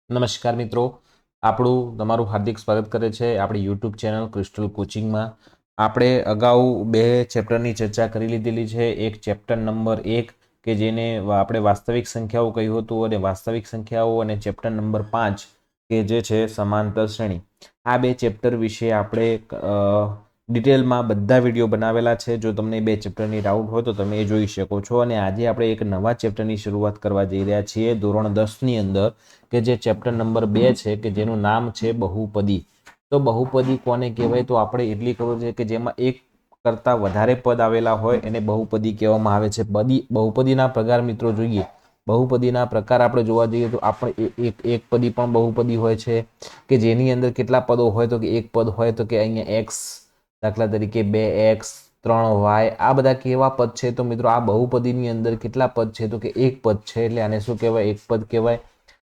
નમસ્કાર મિત્રો, આપણું તમારું હાર્દિક સ્વાગત કરે છે આપણી યુટ્યુબ ચેનલ ક્રિસ્ટલ કોચિંગમાં. આપણે અગાઉ બે ચેપ્ટરની ચર્ચા કરી લીધેલી છે. એક ચેપ્ટર નંબર 1 કે જેને આપણે વાસ્તવિક સંખ્યાઓ કહ્યું હતું, અને વાસ્તવિક સંખ્યાઓ, અને ચેપ્ટર નંબર 5 કે જે છે સમાંતર શ્રેણી. આ બે ચેપ્ટર વિશે આપણે ડિટેલમાં બધા વિડીયો બનાવેલા છે. જો તમને બે ચેપ્ટરની ડાઉટ હોય તો તમે એ જોઈ શકો છો. અને આજે આપણે એક નવા ચેપ્ટરની શરૂઆત કરવા જઈ રહ્યા છીએ ધોરણ 10ની અંદર, કે જે ચેપ્ટર નંબર 2 છે, કે જેનું નામ છે બહુપદી. તો બહુપદી કોને કહેવાય? તો આપણે એટલી ખબર છે કે જેમાં એક કરતાં વધારે પદ આવેલા હોય એને બહુપદી કહેવામાં આવે છે. બહુપદીના પ્રકાર મિત્રો જોઈએ. બહુપદીના પ્રકાર આપણે જોવા જઈએ તો આપણે એક પદી પણ બહુપદી હોય છે, કે જેની અંદર કેટલા પદો હોય તો કે એક પદ હોય તો કે અહીંયા x, દાખલા તરીકે 2x 3y, આ બધા કેવા પદ છે? તો મિત્રો આ બહુપદીની અંદર કેટલા પદ છે? તો કે એક પદ છે, એટલે આને શું કહેવાય? એક પદ કહેવાય.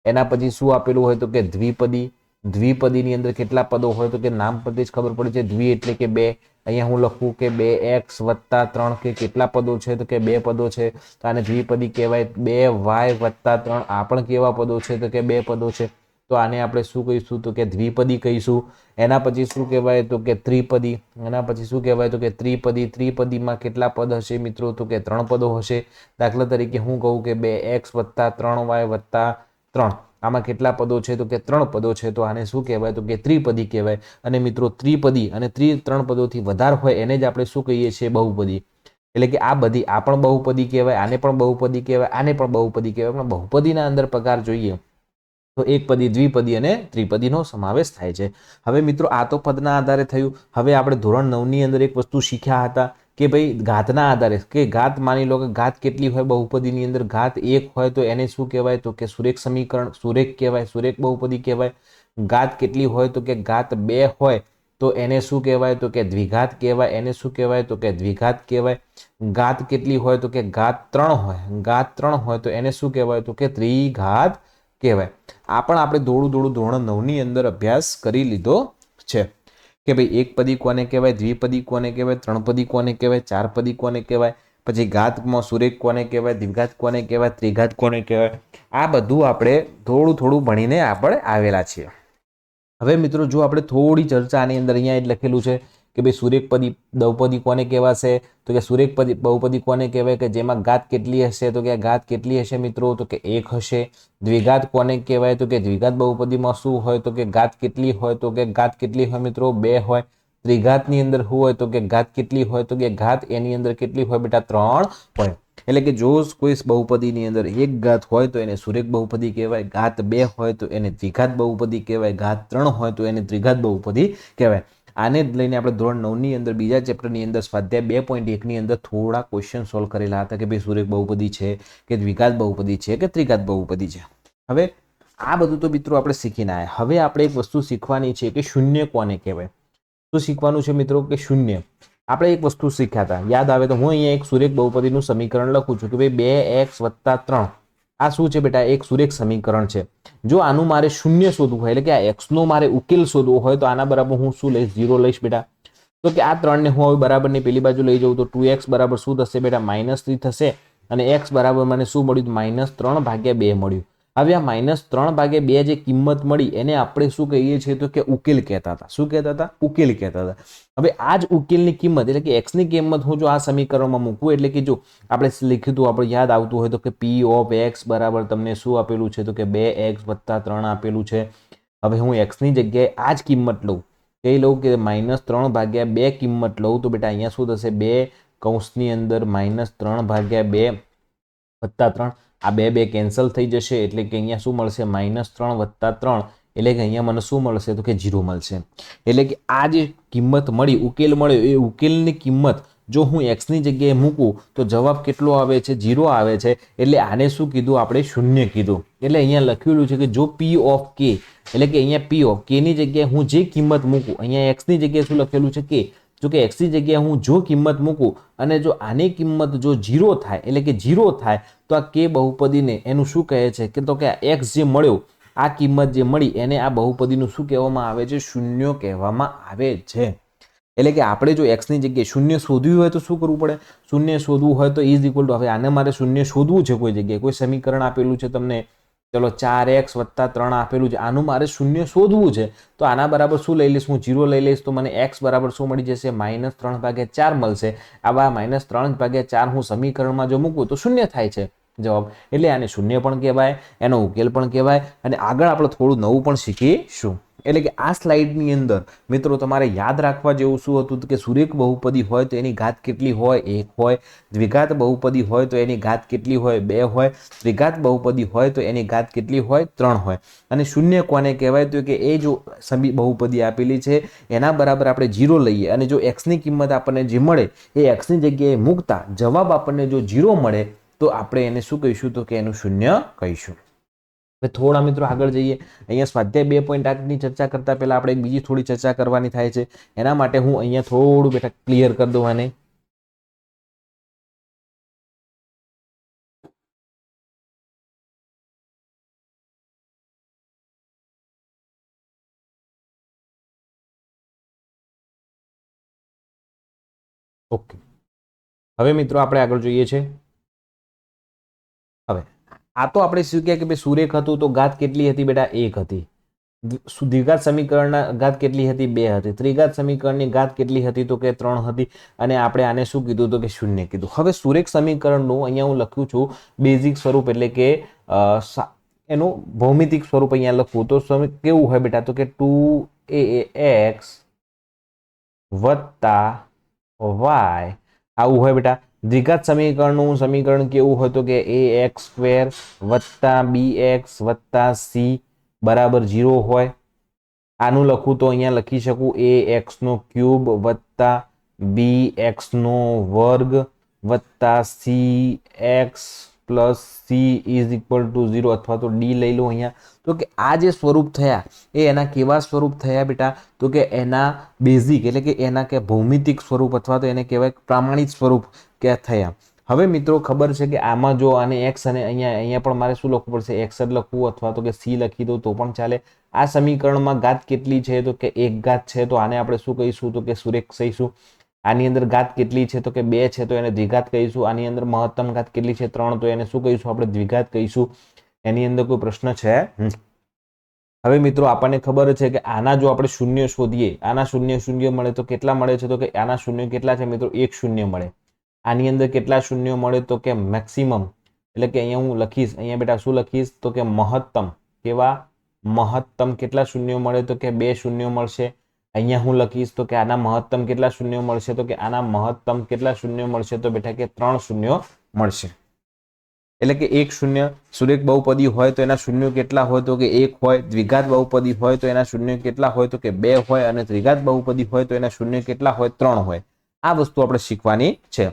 એના પછી શું આપેલું હોય તો કે દ્વિપદી. દ્વિપદીની અંદર કેટલા પદો હોય તો કે નામ પરથી જ ખબર પડે છે. દ્વિ એટલે કે બે. અહીંયા હું લખું કે 2x + 3, કે કેટલા પદો છે? તો કે બે પદો છે, તો આને દ્વિપદી કહેવાય. 2y + 3, આ પણ કેવા પદો છે? તો કે બે પદો છે, તો આને આપણે શું કહીશું? તો કે દ્વિપદી કહીશું. એના પછી શું કહેવાય? તો કે ત્રિપદી. એના પછી શું કહેવાય? તો કે ત્રિપદી. ત્રિપદીમાં કેટલા પદ હશે મિત્રો? તો કે 3 પદો હશે. દાખલા તરીકે હું કહું કે 2x + 3y + 3, આમાં કેટલા પદો છે? તો કે 3 પદો છે, તો આને શું કહેવાય? તો કે ત્રિપદી કહેવાય. અને મિત્રો ત્રિપદી અને 3 પદોથી વધારે હોય એને જ આપણે શું કહીએ છીએ? બહુપદી. એટલે કે આ પણ બહુપદી કહેવાય, આને પણ બહુપદી કહેવાય, આને પણ બહુપદી કહેવાય. પણ બહુપદીના અંદર પ્રકાર જોઈએ તો એકપદી, દ્વિપદી અને ત્રિપદીનો સમાવેશ થાય છે. હવે મિત્રો આ તો પદના આધારે થયું. હવે આપણે ધોરણ 9ની અંદર એક વસ્તુ શીખ્યા હતા કે ભાઈ ઘાતના આધારે, કે ઘાત માની લો કે ઘાત કેટલી હોય બહુપદીની અંદર? ઘાત 1 હોય તો એને શું કહેવાય? તો કે સુરેખ સમીકરણ, સુરેખ કહેવાય, સુરેખ બહુપદી કહેવાય. ઘાત કેટલી હોય તો કે ઘાત 2 હોય તો એને શું કહેવાય? તો કે દ્વિઘાત કહેવાય. એને શું કહેવાય? તો કે દ્વિઘાત કહેવાય. ઘાત કેટલી હોય તો કે ઘાત 3 હોય, ઘાત 3 હોય તો એને શું કહેવાય? તો કે ત્રિઘાત કહેવાય. આ પણ આપણે થોડું ધોરણ 9ની અંદર અભ્યાસ કરી લીધો છે કે ભાઈ એકપદી કોને કહેવાય, દ્વિપદી કોને કહેવાય, 3 પદી કોને કહેવાય, 4 પદી કોને કહેવાય, પછી ઘાતમાં સુરેખ કોને કહેવાય, દ્વિઘાત કોને કહેવાય, ત્રિઘાત કોને કહેવાય. આ બધું આપણે થોડું ભણીને આપણે આવેલા છીએ. હવે મિત્રો જો આપણે થોડી ચર્ચા આની અંદર અહીંયા જ લખેલું છે કે ભાઈ સુરેખપદી બહુપદી કોને કહેવાશે? તો કે સુરેખપદી બહુપદી કોને કહેવાય? કે જેમાં ઘાત કેટલી હશે? તો કે ઘાત કેટલી હશે મિત્રો? તો કે 1 હશે. દ્વિઘાત કોને કહેવાય? તો કે દ્વિઘાત બહુપદીમાં શું હોય? તો કે ઘાત કેટલી હોય? તો કે ઘાત કેટલી હોય મિત્રો? 2 હોય. ત્રિઘાતની અંદર શું હોય? તો કે ઘાત કેટલી હોય? તો કે ઘાત એની અંદર કેટલી હોય બેટા? 3 હોય. એટલે કે જો કોઈ બહુપદીની અંદર એક ઘાત હોય તો એને સુરેખ બહુપદી કહેવાય, ઘાત 2 હોય તો એને દ્વિઘાત બહુપદી કહેવાય, ઘાત 3 હોય તો એને ત્રિઘાત બહુપદી કહેવાય. આને જ લઈને આપણે ધોરણ 9ની અંદર બીજા ચેપ્ટરની અંદર સ્વાધ્યાય 2.1ની અંદર થોડા ક્વેશ્ચન સોલ્વ કરેલા હતા કે ભાઈ સુરેખ બહુપદી છે કે દ્વિઘાત બહુપદી છે કે ત્રિઘાત બહુપદી છે. હવે આ બધું તો મિત્રો આપણે શીખીને આવ્યા. હવે આપણે એક વસ્તુ શીખવાની છે કે શૂન્ય કોને કહેવાય. શું શીખવાનું છે મિત્રો? કે શૂન્ય. આપણે એક વસ્તુ શીખ્યા હતા, યાદ આવે તો હું અહીંયા એક સુરેખ બહુપદીનું સમીકરણ લખું છું કે ભાઈ 2x + 3, આ શું છે બેટા? એક સુરેખ સમીકરણ છે. જો આનું મારે શૂન્ય શોધવું હોય, એટલે કે આ x નો મારે ઉકેલ શોધવો હોય તો આના બરાબર હું શું લઈશ? 0 લઈશ બેટા. તો કે આ 3 ને હું હવે બરાબરની પેલી બાજુ લઈ જાઉં તો 2x બરાબર શું થશે બેટા? -3 થશે. અને x બરાબર મને શું મળ્યું? -3/2 મળ્યું. હવે આ -3/2 જે કિંમત મળી એને આપણે શું કહીએ છીએ? તો કે ઉકેલ કહેતા હતા. શું કહેતા હતા? ઉકેલ કહેતા હતા. હવે આ જ ઉકેલની કિંમત, એટલે કે x ની કિંમત હું જો આ સમીકરણમાં મૂકું, એટલે કે જો આપણે લખ્યું હતું, આપણે યાદ આવતું હોય તો કે p of x બરાબર તમને શું આપેલું છે? તો કે 2x + 3 આપેલું છે. હવે હું x ની જગ્યાએ આ જ કિંમત લઉં, કઈ લઉં? કે -3/2 કિંમત લઉં તો બેટા અહીંયા શું થશે? 2 કૌંસની અંદર -3/2 + 3, આ 2 કેન્સલ થઈ જશે, એટલે કે અહીંયા શું મળશે? -3 + 3, એટલે કે અહીંયા મને શું મળશે? તો કે 0 મળશે. એટલે કે આ જે કિંમત મળી, ઉકેલ મળ્યો, એ ઉકેલની કિંમત જો હું x ની જગ્યાએ મૂકું તો જવાબ કેટલો આવે છે? 0 આવે છે. એટલે આને શું કીધું આપણે? શૂન્ય કીધું. એટલે અહીંયા લખેલું છે કે જો p of k, એટલે કે અહીંયા p of k ની જગ્યાએ હું જે કિંમત મૂકું, અહીંયા x ની જગ્યાએ શું લખેલું છે? k. જો કે x ની જગ્યાએ હું જો કિંમત મૂકું અને જો આની કિંમત જો 0 થાય, એટલે કે 0 થાય, તો આ k બહુપદીને એનું શું કહે છે? કે તો કે આ x જે મળ્યો, આ કિંમત જે મળી એને આ બહુપદીનું શું કહેવામાં આવે છે? શૂન્ય કહેવામાં આવે છે. એટલે કે આપણે જો x ની જગ્યાએ શૂન્ય શોધવું હોય તો શું કરવું પડે? શૂન્ય શોધવું હોય તો = હવે આને મારે શૂન્ય શોધવું છે કોઈ જગ્યાએ, કોઈ સમીકરણ આપેલું છે તમને, ચલો 4x + 3 આપેલું છે, આનું મારે શૂન્ય શોધવું છે, તો આના બરાબર શું લઈ લઈશ, હું 0 લઈ લઈશ, તો મને x બરાબર શું મળી જશે, -3/4 મળશે. આવા -3/4 હું સમીકરણમાં જો મૂકું તો શૂન્ય થાય છે જવાબ, એટલે આને શૂન્ય પણ કહેવાય, એનો ઉકેલ પણ કહેવાય. અને આગળ આપણે થોડું નવું પણ શીખીશું. એટલે કે આ સ્લાઇડની અંદર મિત્રો તમારે યાદ રાખવા જેવું શું હતું કે સુરેખ બહુપદી હોય તો એની ઘાત કેટલી હોય, 1 હોય. દ્વિઘાત બહુપદી હોય તો એની ઘાત કેટલી હોય, 2 હોય. ત્રિઘાત બહુપદી હોય તો એની ઘાત કેટલી હોય, 3 હોય. અને શૂન્ય કોને કહેવાય, તો કે એ જો બહુપદી આપેલી છે એના બરાબર આપણે 0 લઈએ અને જો x ની કિંમત આપણને જે મળે એ x ની જગ્યાએ મૂકતા જવાબ આપણને જો 0 મળે તો આપણે એને શું કહીશું, તો કે એનું શૂન્ય કહીશું. હવે થોડા મિત્રો આગળ જઈએ. અહીંયા સ્વાધ્યાય 2.8ની ચર્ચા કરતા પહેલા આપણે બીજી થોડી ચર્ચા કરવાની થાય છે. એના માટે હું અહીંયા થોડું બેટા ક્લિયર કરી દઉં આને. ઓકે, હવે મિત્રો આપણે આગળ જોઈએ છે. હવે આ તો આપણે શું કહે કે ભાઈ સુરેખ હતું તો ઘાત કેટલી હતી બેટા, 1 હતી. દ્વિઘાત સમીકરણના ઘાત કેટલી હતી, 2 હતી. ત્રિઘાત સમીકરણની ઘાત કેટલી હતી, તો કે 3 હતી. અને આપણે આને શું કીધું, તો કે શૂન્ય કીધું. હવે સુરેખ સમીકરણનું અહીંયા હું લખ્યું છું બેઝિક સ્વરૂપ, એટલે કે એનું ભૌમિતિક સ્વરૂપ અહીંયા લખવું તો કેવું હોય બેટા, તો કે 2ax + y આવું હોય બેટા. દ્વિઘાત સમીકરણનું સમીકરણ કેવું હોય, તો કે ax² + bx + c બરાબર 0 હોય. આનું લખું તો અહીંયા લખી શકું ax³ + bx² + cx + c = 0 અથવા તો d લઈ લો અહીંયા. તો કે આ જે સ્વરૂપ થયા એ એના કેવા સ્વરૂપ થયા બેટા, તો કે એના બેઝિક એટલે કે એના કે ભૌમિતિક સ્વરૂપ અથવા તો એને કહેવાય પ્રામાણિક સ્વરૂપ કે થયા. હવે મિત્રો ખબર છે કે આમાં જો આને x અને અહીંયા પણ મારે શું લખવું પડશે, x જ લખવું અથવા તો કે c લખી દઉં તો પણ ચાલે. આ સમીકરણમાં ઘાત કેટલી છે, તો કે 1 ઘાત છે, તો આને આપણે શું કહીશું, તો કે સુરેખ કહીશું. આની અંદર ઘાત કેટલી છે, તો કે 2 છે, તો એને દ્વિઘાત કહીશું. આની અંદર મહત્તમ ઘાત કેટલી છે, 3, તો એને શું કહીશું, આપણે દ્વિઘાત કહીશું. એની અંદર કોઈ પ્રશ્ન છે? હવે મિત્રો આપણને ખબર છે કે આના જો આપણે શૂન્ય શોધીએ, આના શૂન્ય મળે તો કેટલા મળે છે, તો કે આના શૂન્ય કેટલા છે મિત્રો, 1 શૂન્ય મળે. આની અંદર કેટલા શૂન્ય મળે, તો કે મેક્સિમમ, એટલે કે અહીંયા હું લખીશ, અહીંયા બેટા શું લખીશ, તો કે મહત્તમ. કેવા મહત્તમ કેટલા શૂન્ય મળે, તો કે 2 શૂન્ય મળશે. અહીંયા હું લખીશ તો કે આના મહત્તમ કેટલા શૂન્ય મળશે, તો કે આના મહત્તમ કેટલા શૂન્ય મળશે, તો બેટા કે 3 શૂન્ય મળશે. એટલે કે 1 શૂન્ય. સુરેખ બહુપદી હોય તો એના શૂન્ય કેટલા હોય, તો કે 1 હોય. દ્વિઘાત બહુપદી હોય તો એના શૂન્ય કેટલા હોય, તો કે 2 હોય. અને ત્રિઘાત બહુપદી હોય તો એના શૂન્ય કેટલા હોય, 3 હોય. આ વસ્તુ આપણે શીખવાની છે.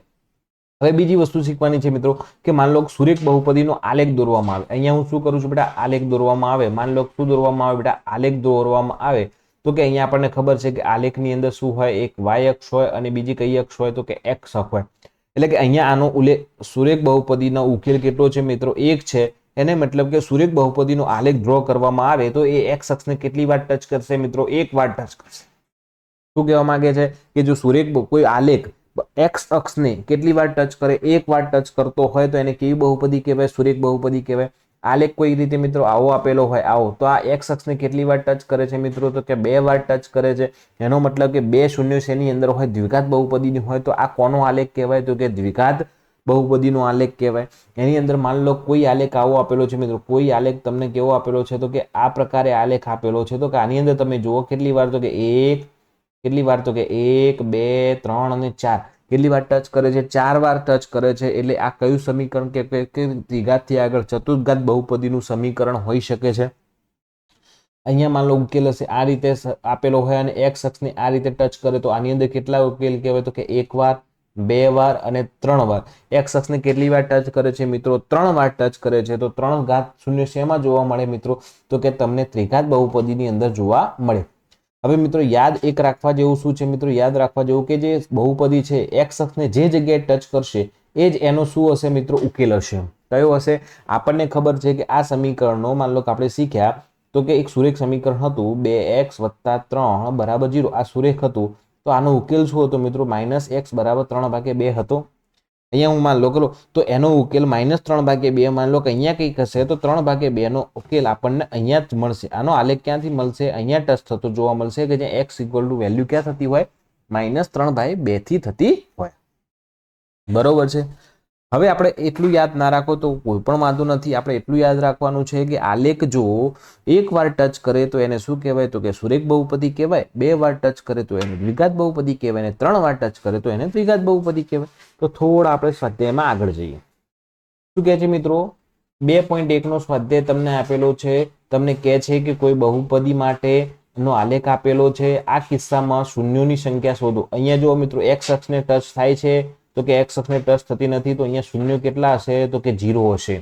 હવે બીજી વસ્તુ શીખવાની છે મિત્રો કે માન લો સુરેખ બહુપદીનો આલેખ દોરવામાં આવે. અહીંયા હું શું કરું છું બેટા, આલેખ દોરવામાં આવે. માન લો શું દોરવામાં આવે બેટા, આલેખ દોરવામાં આવે. તો કે અહીંયા આપણને ખબર છે કે આલેખની અંદર શું હોય, એક y અક્ષ હોય અને બીજી કઈ અક્ષ હોય, તો કે x અક્ષ હોય. એટલે કે અહીંયા આનો ઉલ્લેખ સુરેખ બહુપદીનો ઉકેલ કેટલો છે મિત્રો, 1 છે. એને મતલબ કે સુરેખ બહુપદીનો આલેખ ડ્રો કરવામાં આવે તો એ x અક્ષને કેટલી વાર ટચ કરશે મિત્રો, 1 વાર ટચ કરશે. શું કહેવા માંગે છે કે જો સુરેખ કોઈ આલેખ x અક્ષને કેટલી વાર ટચ કરે, 1 વાર ટચ કરતો હોય તો એને કેવી બહુપદી કહેવાય, સુરેખ બહુપદી કહેવાય. આલેખ કોઈ રીતે મિત્રો આવો આપેલો હોય, આવો, તો આ x અક્ષને કેટલી વાર ટચ કરે છે મિત્રો, તો કે 2 વાર ટચ કરે છે. એનો મતલબ કે 2 શૂન્ય શેની અંદર હોય, દ્વિઘાત બહુપદીની હોય. તો આ કોનો આલેખ કહેવાય, તો કે દ્વિઘાત બહુપદીનો આલેખ કહેવાય. એની અંદર માન લો કોઈ આલેખ આવો આપેલો છે મિત્રો, કોઈ આલેખ તમને કેવો આપેલો છે, તો કે આ પ્રકારે આલેખ આપેલો છે. તો કે આની અંદર તમે જુઓ કેટલી વાર, તો કે 1 કેટલી વાર, તો કે 1 2 3 અને 4 કેટલી વાર ટચ કરે છે, 4 વાર ટચ કરે છે. એટલે આ કયું સમીકરણ કે દ્વિઘાતથી આગળ ચતુર્ઘાત બહુપદીનું સમીકરણ હોઈ શકે છે. અહીંયા માન લો ઉકેલ હશે આ રીતે આપેલો હોય અને x અક્ષને આ રીતે ટચ કરે તો આની અંદર કેટલા ઉકેલ કહેવાય, તો કે 1 વાર 2 વાર અને 3 વાર. x અક્ષને કેટલી વાર ટચ કરે છે મિત્રો, 3 વાર ટચ કરે છે. તો 3 ઘાત શૂન્ય શેમાં જોવા મળે મિત્રો, તો કે તમને ત્રિઘાત બહુપદીની અંદર જોવા મળે. હવે મિત્રો યાદ એક રાખવા જેવું શું છે મિત્રો, યાદ રાખવા જેવું કે જે બહુપદી છે x અક્ષને જે જગ્યાએ ટચ કરશે એ જ એનો શું હશે મિત્રો, ઉકેલ હશે. કયો હશે? આપણને ખબર છે કે આ સમીકરણનો માન લો કે આપણે શીખ્યા તો કે એક સુરેખ સમીકરણ હતું 2x + 3 = 0. આ સુરેખ હતું તો આનો ઉકેલ શું હતો મિત્રો, -x = 3/2 હતો. અહીંયા હું માન લો કરો તો એનો ઉકેલ -3/2 માન લો કે અહીંયા કંઈક હશે તો 3/2 નો ઉકેલ આપણને અહીંયા જ મળશે. આનો આલેખ ક્યાંથી મળશે? અહીંયા ટચ થતો જોવા મળશે કે જ્યાં x ઇક્વલ ટુ વેલ્યુ ક્યાં થતી હોય? -3/2 થી થતી હોય. બરોબર છે. હવે આપણે એટલું યાદ ના રાખો તો કોઈ પણ વાંધો નથી. આપણે એટલું યાદ રાખવાનું છે કે આલેખ જો એકવાર ટચ કરે તો એને શું કહેવાય? તો કે સુરેખ બહુપદી કહેવાય. 2 વાર ટચ કરે તો એને દ્વિઘાત બહુપદી કહેવાય અને 3 વાર ટચ કરે તો એને દ્વિઘાત બહુપદી કહેવાય. તો થોડા આપણે સ્વાધ્યાયમાં આગળ જઈએ. શું કહે છે મિત્રો? 2.1 નો સ્વાધ્યાય તમને આપેલો છે. તમને કહે છે કે કોઈ બહુપદી માટે નો આલેખ આપેલો છે. આ કિસ્સામાં શૂન્યોની સંખ્યા શોધો. અહીંયા જો મિત્રો x અક્ષને ટચ થાય છે તો કે x અક્ષને ટચ થતી નથી તો અહીંયા શૂન્ય કેટલા હશે? તો કે 0 હશે.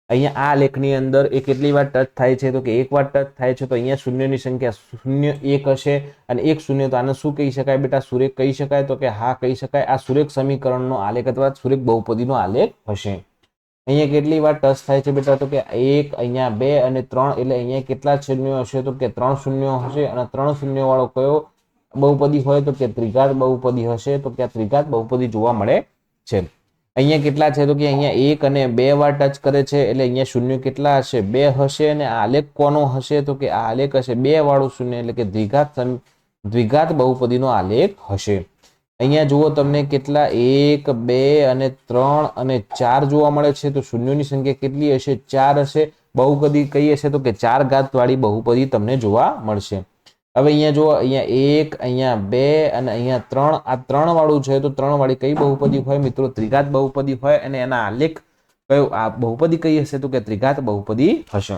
અહીંયા આ આલેખની અંદર એ કેટલી વાર ટચ થાય છે? તો કે 1 વાર ટચ થાય છે. તો અહીંયા શૂન્યની સંખ્યા 0 1 હશે અને 1 0 તો આને શું કહી શકાય બેટા? સુરેખ કહી શકાય? તો કે હા કહી શકાય. આ સુરેખ સમીકરણનો આલેખ અથવા સુરેખ બહુપદીનો આલેખ હશે. અહીંયા કેટલી વાર ટચ થાય છે બેટા? તો કે 1, અહીંયા 2 અને 3 એટલે અહીંયા કેટલા શૂન્યો હશે? તો કે 3 શૂન્યો હશે અને 3 શૂન્યો વાળો કયો બહુપદી હોય? તો કે ત્રિઘાત બહુપદી હશે. તો કે આ ત્રિઘાત બહુપદી જોવા મળે છે. અહીંયા કેટલા છે? તો કે અહીંયા 1 અને 2 વાર ટચ કરે છે એટલે અહીંયા શૂન્ય કેટલા હશે? 2 હશે. અને આ આલેખ કોનો હશે? તો કે આ આલેખ હશે 2 વાળું શૂન્ય એટલે કે દ્વિઘાત બહુપદીનો આલેખ હશે. અહીંયા જુઓ તમને કેટલા 1 2 અને 3 અને 4 જોવા મળે છે. તો શૂન્યોની સંખ્યા કેટલી હશે? 4 હશે. બહુપદી કઈ હશે? તો કે 4 ઘાત વાળી બહુપદી તમને જોવા મળશે. હવે અહીંયા જુઓ અહીંયા 1 અહીંયા 2 અને અહીંયા 3 આ 3 વાળું છે તો 3 વાળી કઈ બહુપદી હોય મિત્રો? ત્રિઘાત બહુપદી હોય. અને એના આલેખ કયો આ બહુપદી કઈ હશે? તો કે ત્રિઘાત બહુપદી હશે.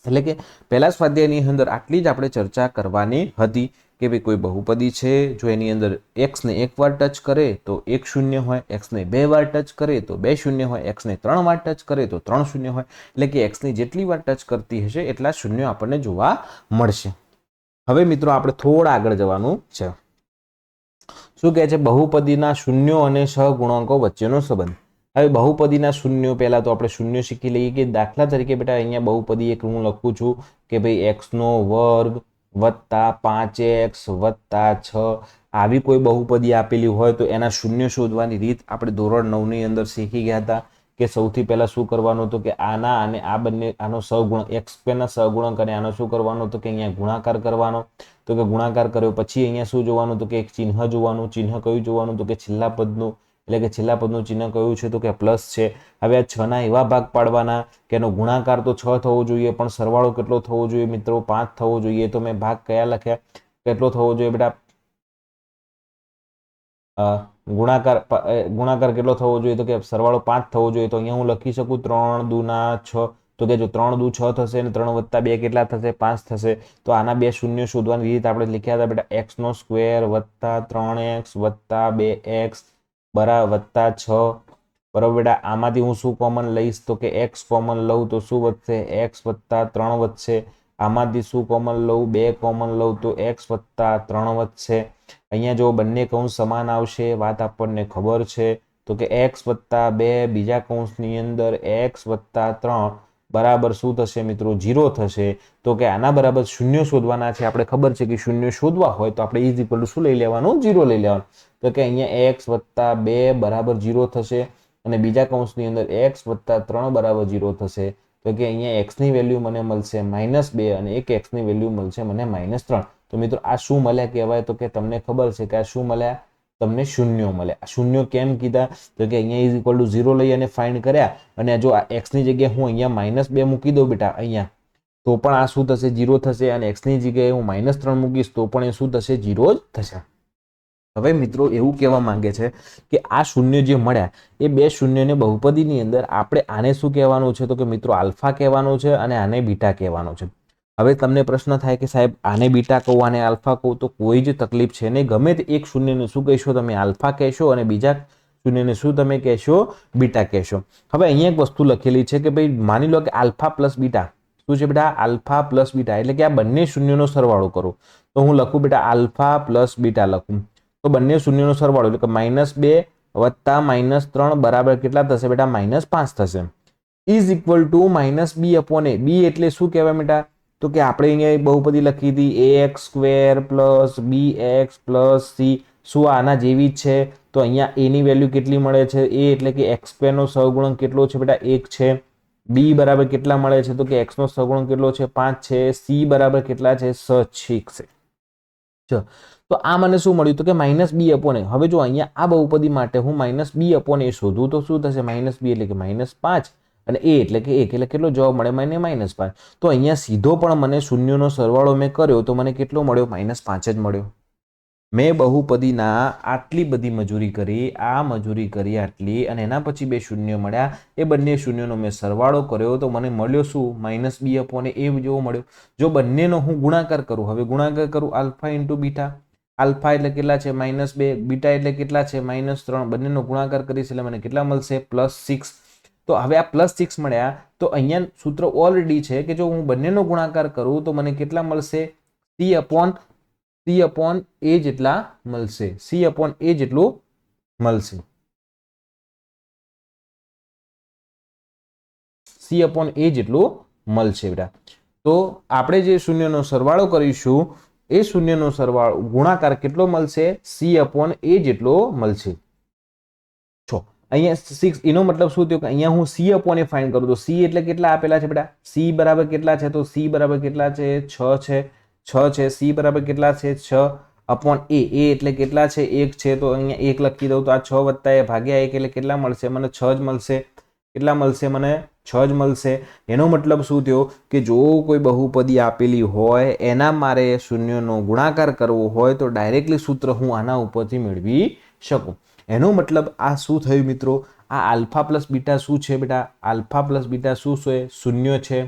એટલે કે પહેલા સ્વાધ્યાયની અંદર આટલી જ આપણે ચર્ચા કરવાની હતી કે ભાઈ કોઈ બહુપદી છે જો એની અંદર x ને 1 વાર ટચ કરે તો 1 શૂન્ય હોય, x ને 2 વાર ટચ કરે તો 2 શૂન્ય હોય, x ને 3 વાર ટચ કરે તો 3 શૂન્ય હોય. એટલે કે x ની જેટલી વાર ટચ કરતી હશે એટલા શૂન્યો આપણને જોવા મળશે. હવે મિત્રો આપણે થોડા આગળ જવાનું છે. શું કહે છે? બહુપદીના શૂન્યો અને સહગુણાંકો વચ્ચેનો સંબંધ. હવે બહુપદીના શૂન્યો પહેલા તો આપણે શૂન્ય શીખી લઈએ કે દાખલા તરીકે બેટા અહીંયા બહુપદી એક હું લખું છું કે ભાઈ x નો વર્ગ વત્તા 5x વત્તા 6 આવી કોઈ બહુપદી આપેલી હોય તો એના શૂન્ય શોધવાની રીત આપણે ધોરણ 9 ની અંદર શીખી ગયા હતા કે સૌથી પહેલા શું કરવાનું હતું કે આના અને આ બંને આનો સહગુણક x² ના સહગુણક અને આનો શું કરવાનું હતું કે અહીંયા ગુણાકાર કરવાનો. તો કે ગુણાકાર કર્યો પછી અહીંયા શું જોવાનું હતું કે એક ચિહ્ન જોવાનું. ચિહ્ન કયું જોવાનું? તો કે છેલ્લા પદનું. એટલે કે છેલ્લા પદનું ચિહ્ન કયું છે? તો કે પ્લસ છે. હવે આ 6 ના એવા ભાગ પાડવાના કે એનો ગુણાકાર તો 6 થવો જોઈએ પણ સરવાળો કેટલો થવો જોઈએ મિત્રો? 5 થવો જોઈએ. તો મેં ભાગ કયા લખ્યા? કેટલો થવો જોઈએ બેટા? ગુણાકાર કેટલો થવો જોઈએ? તો કે સરવાળો 5 થવો જોઈએ. તો અહીંયા હું લખી શકું 3 દુના 6. તો કે જો 3 દુ 6 થશે અને 3 વત્તા 2 કેટલા થશે? 5 થશે. તો આના બે શૂન્ય શોધવાની રીત આપણે લખ્યા હતા બેટા x નો સ્ક્વેર વત્તા 3x વત્તા 2x બરાબર વત્તા 6. બરાબર બેટા આમાંથી હું શું કોમન લઈશ? તો કે x કોમન લઉં તો શું વધશે? x વત્તા 3 વધશે. આમાંથી શું કોમન લઉં? 2 કોમન લઉં તો x વત્તા 3 વધશે. અહીંયા જો બંને કૌંસ સમાન આવશે વાત આપણને ખબર છે. તો કે x વત્તા 2 બીજા કૌંસની અંદર x વત્તા 3 બરાબર શું થશે મિત્રો? 0 થશે. તો કે આના બરાબર શૂન્ય શોધવાના છે. આપણે ખબર છે કે શૂન્ય શોધવા હોય તો આપણે ઇઝ ઇક્વલ ટુ શું લઈ લેવાનું? 0 લઈ લેવાનું. તો કે અહીંયા x વત્તા 2 બરાબર 0 થશે અને બીજા કૌંસની અંદર x વત્તા 3 બરાબર 0 થશે. તો કે અહીંયા x ની વેલ્યુ મને મળશે -2 અને એક x ની વેલ્યુ મળશે મને -3. તો મિત્રો આ શું મળ્યા કહેવાય? તો કે તમને ખબર છે કે આ શું મળ્યા? તમને શૂન્યો મળ્યા. શૂન્યો કેમ કીધા? તો કે અહીંયા ઇઝ ઇક્વલ ટુ 0 લઈ અને ફાઇન્ડ કર્યા અને જો આ x ની જગ્યાએ હું અહીંયા -2 મૂકી દઉં બેટા અહીંયા તો પણ આ શું થશે? 0 થશે. અને x ની જગ્યાએ હું -3 મૂકીશ તો પણ એ શું થશે? 0 જ થશે. હવે મિત્રો એવું કહેવા માંગે છે કે આ શૂન્ય જે મળ્યા એ બે શૂન્યને બહુપદીની અંદર આપણે આને શું કહેવાનું છે? તો કે મિત્રો આલ્ફા કહેવાનું છે અને આને બીટા કહેવાનું છે. હવે તમને પ્રશ્ન થાય કે સાહેબ આને બીટા કહું આને આલ્ફા કહું તો કોઈ જ તકલીફ છે નહીં. ગમે તે એક શૂન્યને શું કહેશો? તમે આલ્ફા કહેશો અને બીજા શૂન્યને શું તમે કહેશો? બીટા કહેશો. હવે અહીંયા એક વસ્તુ લખેલી છે કે ભાઈ માની લો કે આલ્ફા પ્લસ બીટા શું છે બેટા? આલ્ફા પ્લસ બીટા એટલે કે આ બંને શૂન્યનો સરવાળો કરો. તો હું લખું બેટા આલ્ફા પ્લસ બીટા લખું તો બંને શૂન્યનો સરવાળો એટલે કે -2 વત્તા -3 બરાબર કેટલા થશે બેટા? -5 થશે. Is equal to -b upon a. b એટલે શું કહેવાય બેટા? તો કે આપણે અહીંયા બહુપદી લખી હતી ax² + bx + c. શું આના જેવી જ છે? તો તો અહીંયા એની વેલ્યુ કેટલી મળે છે? એ એટલે કે એક્સ સ્ક્વેરનો સહગુણક કેટલો છે બેટા? 1 છે. બી બરાબર કેટલા મળે છે? તો કે એક્સ નો સહગુણક કેટલો છે? 5 છે. સી બરાબર કેટલા છે? 6 છે. તો આ મને શું મળ્યું? તો કે માઇનસ બી અપોન એ. હવે જો અહીંયા આ બહુપદી માટે હું માઇનસ બી અપોન એ શોધું તો શું થશે? માઇનસ બી એટલે કે -5 અને એ એટલે કે 1 એટલે કેટલો જવાબ મળે? મને -5. તો અહીંયા સીધો પણ મને શૂન્યનો સરવાળો મેં કર્યો તો મને કેટલો મળ્યો? -5 જ મળ્યો. મેં બહુપદીના આટલી બધી મજૂરી કરી, આ મજૂરી કરી આટલી, અને એના પછી બે શૂન્ય મળ્યા. એ બંને શૂન્યનો મેં સરવાળો કર્યો તો મને મળ્યો શું? માઇનસ બી અપોન એ જેવો મળ્યો. જો બંનેનો હું ગુણાકાર કરું, હવે ગુણાકાર કરું આલ્ફા ઇન્ટુ બીટા. આલ્ફા એટલે કેટલા છે? -2. બીટા એટલે કેટલા છે? -3. બંનેનો ગુણાકાર કરીશ એટલે મને કેટલા મળશે? +6. તો હવે આ +6 મળ્યા તો અહીંયા સૂત્ર ઓલરેડી છે કે જો હું બંનેનો ગુણાકાર કરું તો મને કેટલા મળશે? સી અપોન એ જેટલા મળશે. સી અપોન એ જેટલું મળશે. સી અપોન એ જેટલું મળશે બેટા. તો આપણે જે શૂન્યનો સરવાળો કરીશું એ શૂન્યનો સરવાળો ગુણાકાર કેટલો મળશે? સી અપોન એ જેટલો મળશે. છો અહીંયા 6 એનો મતલબ શું થયો કે અહીંયા હું સી અપોન એ ફાઇન્ડ કરું તો સી એટલે કેટલા આપેલા છે બેટા? સી બરાબર કેટલા છે? તો સી બરાબર કેટલા છે? 6 છે. 6 છે. સી બરાબર કેટલા છે? 6 અપોન એ. એ એટલે કેટલા છે? 1 છે. તો અહીંયા 1 લખી દઉં તો આ 6 વત્તા એ ભાગ્યા 1 એટલે કેટલા મળશે? મને 6 જ મળશે. કેટલા મળશે? મને 6 જ મળશે. એનો મતલબ શું થયો કે જો કોઈ બહુપદી આપેલી હોય એના મારે શૂન્યનો ગુણાકાર કરવો હોય તો ડાયરેક્ટલી સૂત્ર હું આના ઉપરથી મેળવી શકું. એનો મતલબ આ શું થયું મિત્રો? આ આલ્ફા પ્લસ બીટા શું છે બેટા? આલ્ફા પ્લસ બીટા શું છે? શૂન્ય છે.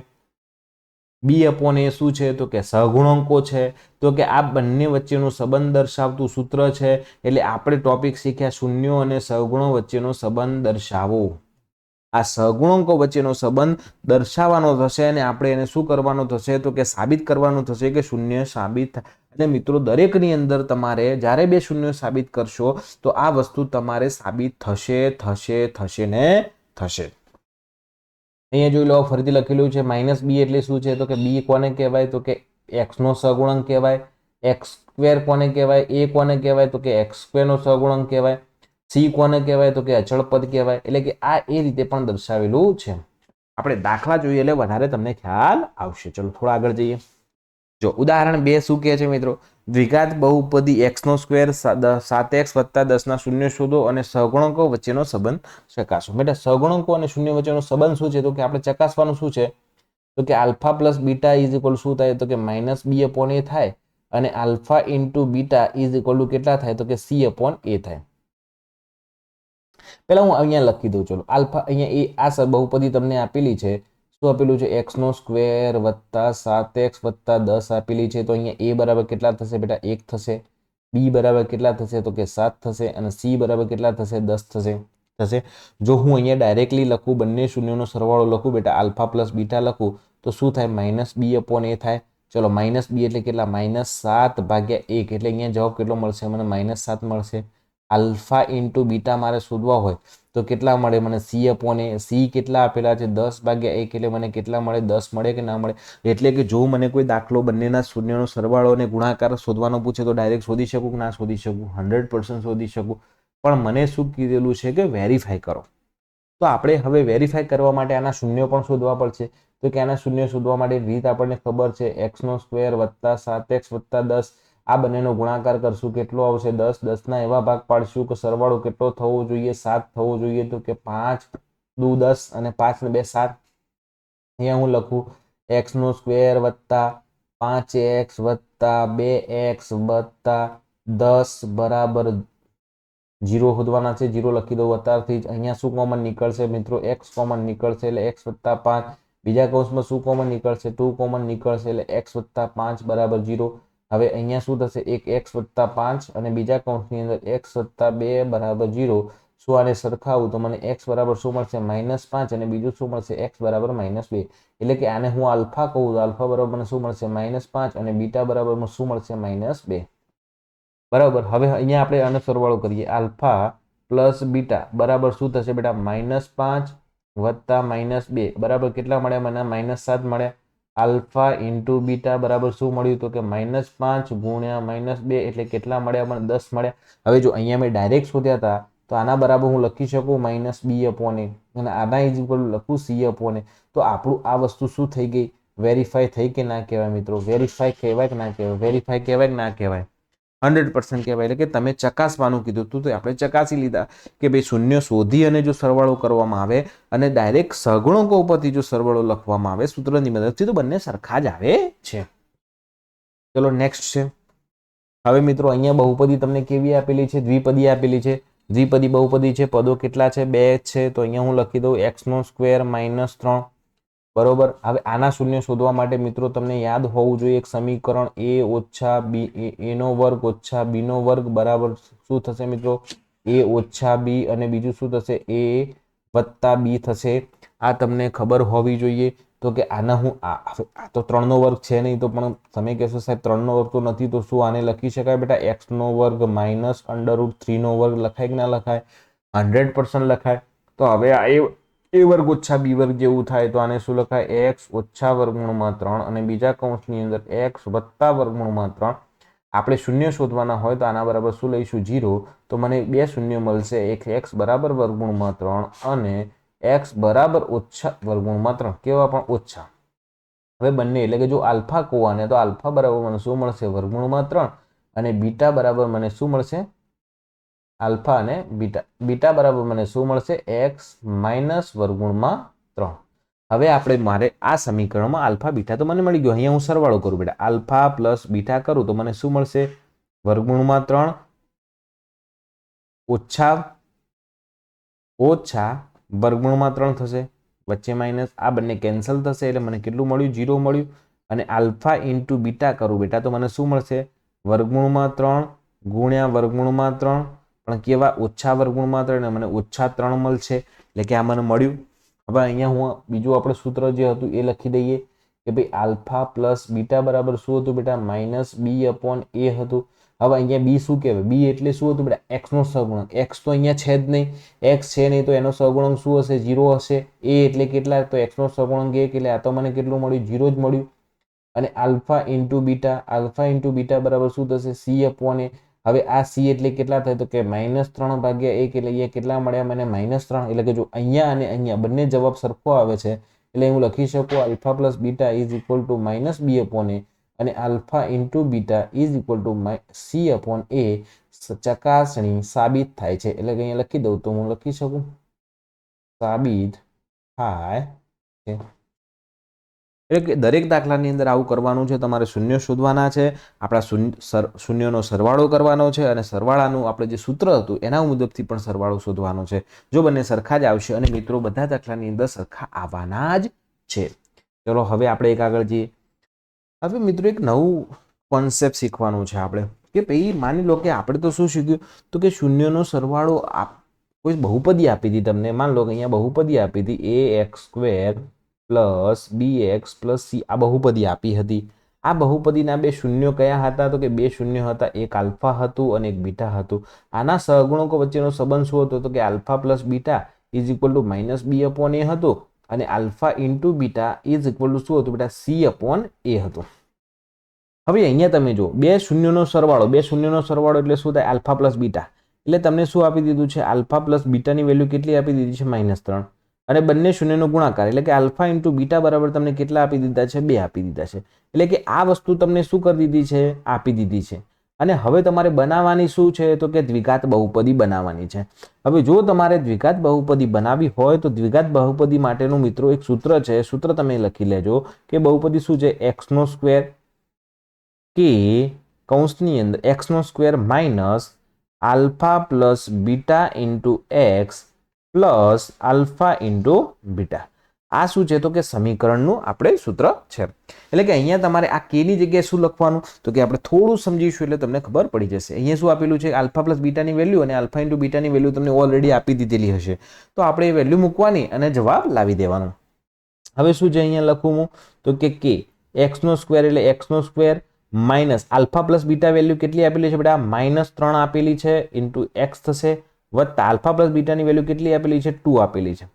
બી અપોન એ શું છે? તો કે સહગુણકો છે. તો કે આ બંને વચ્ચેનો સંબંધ દર્શાવતું સૂત્ર છે. એટલે આપણે ટોપિક શીખ્યા શૂન્યો અને સહગુણો વચ્ચેનો સંબંધ દર્શાવો. આ સહગુણકો વચ્ચેનો સંબંધ દર્શાવવાનો થશે અને આપણે એને શું કરવાનો થશે? તો કે સાબિત કરવાનું થશે કે શૂન્ય સાબિત થાય. એટલે મિત્રો દરેકની અંદર તમારે જ્યારે બે શૂન્ય સાબિત કરશો તો આ વસ્તુ તમારે સાબિત થશે ને થશે. અહીંયા જોઈ લો, ફરીથી લખેલું છે માઇનસ બી એટલે શું છે? તો કે બી કોને કહેવાય? તો કે એક્સ નો સહગુણક કહેવાય. એક્સ સ્ક્વેર કોને કહેવાય? એ કોને કહેવાય? તો કે એક્સ સ્ક્વેર નો સહગુણક કહેવાય. સી કોને કહેવાય? તો કે અચળ પદ કહેવાય. એટલે કે આ એ રીતે પણ દર્શાવેલું છે. આપણે દાખલા જોઈએ એટલે વધારે તમને ખ્યાલ આવશે. ચલો થોડા આગળ જઈએ. જો ઉદાહરણ 2 શું કહે છે મિત્રો? દ્વિઘાત બહુપદી x નો સ્ક્વેર 7x + 10 ના શૂન્ય શોધો અને સહગુણકો વચ્ચેનો સંબંધ ચકાસો. બેટા સહગુણકો અને શૂન્ય વચ્ચેનો સંબંધ શું છે? તો કે આપણે ચકાસવાનું શું છે? તો કે alpha plus beta is equal શું થાય? તો કે -b અપોન a થાય અને alpha into beta is equal કેટલા થાય? તો કે c અપોન a થાય. પહેલા હું અહીંયા લખી દઉં. ચલો આલ્ફા અહીંયા આ બહુપદી તમને આપેલી છે. શું આપેલું છે? x નો સ્ક્વેર + 7x + 10 આપેલી છે. તો અહીંયા a બરાબર કેટલા થશે બેટા? 1 થશે. b બરાબર કેટલા થશે? તો કે 7 થશે અને c બરાબર કેટલા થશે? 10 થશે. જો હું અહીંયા ડાયરેક્ટલી લખું, બંને શૂન્યનો સરવાળો લખું બેટા, આલ્ફા પ્લસ બીટા લખું તો શું થાય? -b અપોન a થાય. ચલો -b એટલે કેટલા? -7 ભાગ્યા 1 એટલે અહીંયા જવાબ કેટલો મળશે? મને -7 મળશે. આલ્ફા ઇન્ટુ બીટા મારે શોધવા હોય તો કેટલા મળે મને? સી અપોન એ. સી કેટલા આપેલા છે? 10 ભાગ્યા 1 એટલે મને કેટલા મળે? 10 મળે કે ના મળે? એટલે કે જો મને કોઈ દાખલો બંનેના શૂન્યનો સરવાળો અને ગુણાકાર શોધવાનો પૂછે તો ડાયરેક્ટ શોધી શકું કે ના શોધી શકું? 100% શોધી શકું. પણ મને શું કીધેલું છે કે વેરીફાઈ કરો. તો આપણે હવે વેરીફાઈ કરવા માટે આના શૂન્ય પણ શોધવા પડશે. તો કે આના શૂન્ય શોધવા માટે રીત આપણને ખબર છે. x નો સ્ક્વેર + 7x + 10 આ બંનેનો ગુણાકાર કરશું કેટલો આવશે? 10. 10 ના એવા ભાગ પાડશું કે સરવાળો કેટલો થવો જોઈએ? 7 થવો જોઈએ. તો કે 5 દુ 10 અને 5 ને 2 7. અહીંયા હું લખું x નો સ્ક્વેર + 5x + 2x + 10 બરાબર 0 શોધવાના છે. 0 લખી દઉં અત્યારથી જ. અહીંયા શું કોમન નીકળશે મિત્રો? x કોમન નીકળશે એટલે x + 5. બીજા કૌંસમાં શું કોમન નીકળશે? 2 કોમન નીકળશે એટલે x + 5 બરાબર 0. હવે અહીંયા શું થશે? એક x + 5 અને બીજા કૌંસની અંદર x + 2 બરાબર 0. શું આને સરખાવું તો મને x બરાબર શું મળશે? -5 અને બીજું શું મળશે? x બરાબર -2. એટલે કે આને હું આલ્ફા કહું તો આલ્ફા બરાબર મને શું મળશે? -5 અને બીટા બરાબર શું મળશે? -2. બરાબર. હવે અહીંયા આપણે આનો સરવાળો કરીએ. આલ્ફા પ્લસ બીટા બરાબર શું થશે બેટા? -5 + -2 બરાબર કેટલા મળ્યા મને? -7 મળ્યા. આલ્ફા ઇન્ટુ બીટા બરાબર શું મળ્યું તો કે -5 ગુણ્યા -2 એટલે કેટલા મળ્યા પણ 10 મળ્યા. હવે જો અહીંયા મેં ડાયરેક્ટ શોધ્યા હતા તો આના બરાબર હું લખી શકું -b/a અને આના ઇઝ ઇક્વલ લખું c/a. તો આપણું આ વસ્તુ શું થઈ ગઈ વેરીફાઈ થઈ કે ના કહેવાય મિત્રો? વેરીફાઈ કહેવાય કે ના કહેવાય? વેરીફાઈ કહેવાય કે ના કહેવાય? 100% કહેવાય. એટલે કે તમે ચકાસવાનું કીધું હતું તો આપણે ચકાસી લીધા કે ભાઈ શૂન્ય શોધી અને જો સરવાળો કરવામાં આવે અને ડાયરેક્ટ સહગુણકો ઉપરથી જો સરવાળો લખવામાં આવે સૂત્રની મદદથી તો બંને સરખા જ આવે છે. ચલો નેક્સ્ટ છે. હવે મિત્રો અહીંયા બહુપદી તમને કેવી આપેલી છે? દ્વિપદી આપેલી છે. દ્વિપદી બહુપદી છે. પદો કેટલા છે? 2 છે. તો અહીંયા હું લખી દઉં x² - 3 બરોબર. હવે આના શૂન્ય શોધવા માટે મિત્રો તમને યાદ હોવું જોઈએ એક સમીકરણ a ઓછા b a નો વર્ગ ઓછા b નો વર્ગ બરાબર શું થશે મિત્રો? a ઓછા b અને બીજું શું થશે? a વત્તા b થશે. આ તમને ખબર હોવી જોઈએ. તો કે આના હું આ તો 3 નો વર્ગ છે નહીં તો પણ તમે કહેશો સાહેબ 3 નો વર્ગ તો નથી તો શું આને લખી શકાય બેટા? x નો વર્ગ માઇનસ √3 નો વર્ગ લખાય કે ના લખાય? 100% લખાય. તો હવે આ a વર્ગ ઓછા b વર્ગ જેવું થાય તો આને શું લખાય? x ઓછા વર્ગમૂળમાં 3 અને બીજા કૌંસની અંદર x વત્તા વર્ગમૂળમાં 3. આપણે શૂન્ય શોધવાના હોય તો આના બરાબર શું લઈશું? 0. તો મને બે શૂન્ય મળશે. એક x બરાબર વર્ગમૂળમાં 3 અને x બરાબર ઓછા વર્ગમૂળમાં 3. કેવા પણ ઓછા. હવે બંને એટલે કે જો આલ્ફા કોવાને તો આલ્ફા બરાબર મને શું મળશે? વર્ગમૂળમાં 3 અને બીટા બરાબર મને શું મળશે? આલ્ફા અને બીટા. બીટા બરાબર મને શું મળશે? x માઇનસ વર્ગમૂળમાં 3. હવે આપણે મારે આ સમીકરણમાં આલ્ફા બીટા તો મને મળી ગયો. અહીંયા હું સરવાળો કરું બેટા. આલ્ફા પ્લસ બીટા કરું તો મને શું મળશે? વર્ગમૂળમાં 3 ઓછા વર્ગમૂળમાં 3 થશે. વચ્ચે માઇનસ. આ બંને કેન્સલ થશે એટલે મને કેટલું મળ્યું? 0 મળ્યું. અને આલ્ફા ઇન્ટુ બીટા કરું બેટા તો મને શું મળશે? વર્ગમૂળમાં 3 ગુણ્યા વર્ગમૂળમાં 3 પણ કેવા? ઓછા વર્ગમૂળમાં 3 અને મને ઓછા 3 મળશે. એટલે કે આ મને મળ્યું. હવે અહીંયા હું બીજું આપણે સૂત્ર જે હતું એ લખી દઈએ કે ભાઈ આલ્ફા પ્લસ બીટા બરાબર શું હતું બેટા? -b/a હતું. હવે અહીંયા b શું કહેવાય? b એટલે શું હતું બેટા? x નો સહગુણક. x તો અહીંયા છે જ નહીં. x છે નહીં તો એનો સહગુણક શું હશે? 0 હશે. a એટલે કેટલા? તો x નો સહગુણક 1 એટલે આ તો મને કેટલું મળ્યું? 0 જ મળ્યું. અને આલ્ફા ઇન્ટુ બીટા બરાબર શું થશે? c/a. હવે આ c એટલે કેટલા થાય? તો કે -3/1 એટલે અહીંયા કેટલા મળ્યા મને? -3. એટલે કે જો અહીંયા અને અહીંયા બંને જવાબ સરખો આવે છે એટલે હું લખી શકું alpha plus beta is equal to -b/a અને alpha into beta is equal to c/a. ચકાસણી સાબિત થાય છે. એટલે કે અહીંયા લખી દઉં તો હું લખી શકું સાબિત થાય છે. એટલે કે દરેક દાખલાની અંદર આવું કરવાનું છે. તમારે શૂન્ય શોધવાના છે. આપણા શૂન્યનો સરવાળો કરવાનો છે અને સરવાળાનું આપણે જે સૂત્ર હતું એના મુજબથી પણ સરવાળો શોધવાનો છે. જો બંને સરખા જ આવશે અને મિત્રો બધા દાખલાની અંદર સરખા આવવાના જ છે. ચલો હવે આપણે એક આગળ જઈએ. હવે મિત્રો એક નવું કોન્સેપ્ટ શીખવાનું છે આપણે કે ભાઈ માની લો કે આપણે તો શું શીખ્યું તો કે શૂન્યનો સરવાળો કોઈ બહુપદી આપી હતી તમને. માન લો કે અહીંયા બહુપદી આપી હતી ax² plus bx plus c. આ બહુપદી આપી હતી. આ બહુપદીના બે શૂન્યો કયા હતા? તો કે બે શૂન્ય હતા. એક આલ્ફા હતું અને એક બીટા હતું. આના સહગુણકો વચ્ચેનો સંબંધ શું હતો? તો કે alpha plus beta is equal to -b/a હતો અને alpha into beta is equal to શું હતું બેટા? c/a હતું. હવે અહીંયા તમે જો બે શૂન્યનો સરવાળો એટલે શું થાય? Alpha plus beta. એટલે તમને શું આપી દીધું છે? આલ્ફા પ્લસ બીટાની વેલ્યુ કેટલી આપી દીધી છે? -3. અને બંને શૂન્યનો ગુણાકાર એટલે કે આલ્ફા ઇન્ટુ બીટા બરાબર તમને કેટલા આપી દીધા છે? 2 આપી દીધા છે. એટલે કે આ વસ્તુ તમને શું કરી દીધી છે? આપી દીધી છે. અને હવે તમારે બનાવવાની શું છે? તો કે દ્વિઘાત બહુપદી બનાવવાની છે. હવે જો તમારે દ્વિઘાત બહુપદી બનાવવી હોય તો દ્વિઘાત બહુપદી માટેનું મિત્રો એક સૂત્ર છે. સૂત્ર તમે લખી લેજો કે બહુપદી શું છે? x² કે કૌંસની અંદર x² minus alpha plus beta into x plus alpha into beta. આ શું છે? તો કે સમીકરણનું આપણે સૂત્ર છે. એટલે કે અહીંયા તમારે આ k ની જગ્યાએ શું લખવાનું? તો કે આપણે થોડું સમજીશું એટલે તમને ખબર પડી જશે. અહીંયા શું આપેલું છે? આલ્ફા પ્લસ બીટાની વેલ્યુ અને આલ્ફા ઇન્ટુ બીટાની વેલ્યુ તમને ઓલરેડી આપી દીધેલી હશે. તો આપણે એ વેલ્યુ મૂકવાની અને જવાબ લાવી દેવાનો. હવે શું છે અહીંયા લખું હું? તો કે k x² એટલે x² minus alpha plus beta value કેટલી આપેલી છે બેટા? -3 આપેલી છે ઇન્ટુ x થશે વત્તા આલ્ફા પ્લસ બીટાની વેલ્યુ કેટલી આપેલી છે? 2 આપેલી છે.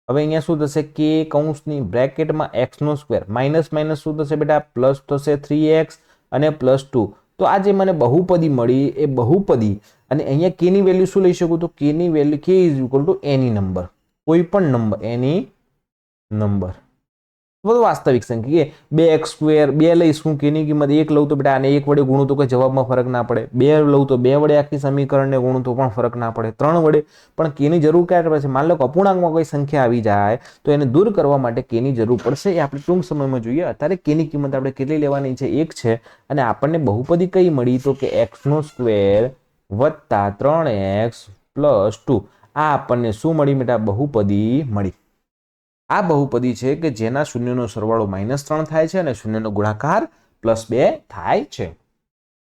હવે અહીંયા શું થશે કે કૌંસની બ્રેકેટમાં x નો સ્ક્વેર માઇનસ માઇનસ શું થશે બેટા પ્લસ થશે 3x અને +2. તો આ જે મને બહુપદી મળી એ બહુપદી અને અહીંયા k ની વેલ્યુ શું લઈ શકું તો k ની વેલ્યુ k એની નંબર, કોઈ પણ નંબર એની નંબર બધું વાસ્તવિક સંખ્યા કે 2x² 2 લઈશું કે ની કિંમત 1 લઉં તો બેટા આને 1 વડે ગુણું તો કોઈ જવાબમાં ફરક ના પડે, 2 લઉં તો 2 વડે આખી સમીકરણને ગુણું તો પણ ફરક ના પડે, 3 વડે પણ કે ની જરૂર ક્યારે પડશે? માન લો કે અપૂર્ણાંકમાં કોઈ સંખ્યા આવી જાય તો એને દૂર કરવા માટે કે ની જરૂર પડશે. એ આપણે ટૂંક સમયમાં જોઈએ. અત્યારે કે ની કિંમત આપણે કેટલી લેવાની છે? 1 છે અને આપણને બહુપદી કઈ મળી તો કે x² વત્તા 3x + 2. આ આપણને શું મળી બેટા? બહુપદી મળી. આ બહુપદી છે કે જેના શૂન્યનો સરવાળો -3 થાય છે અને શૂન્યનો ગુણાકાર +2 થાય છે.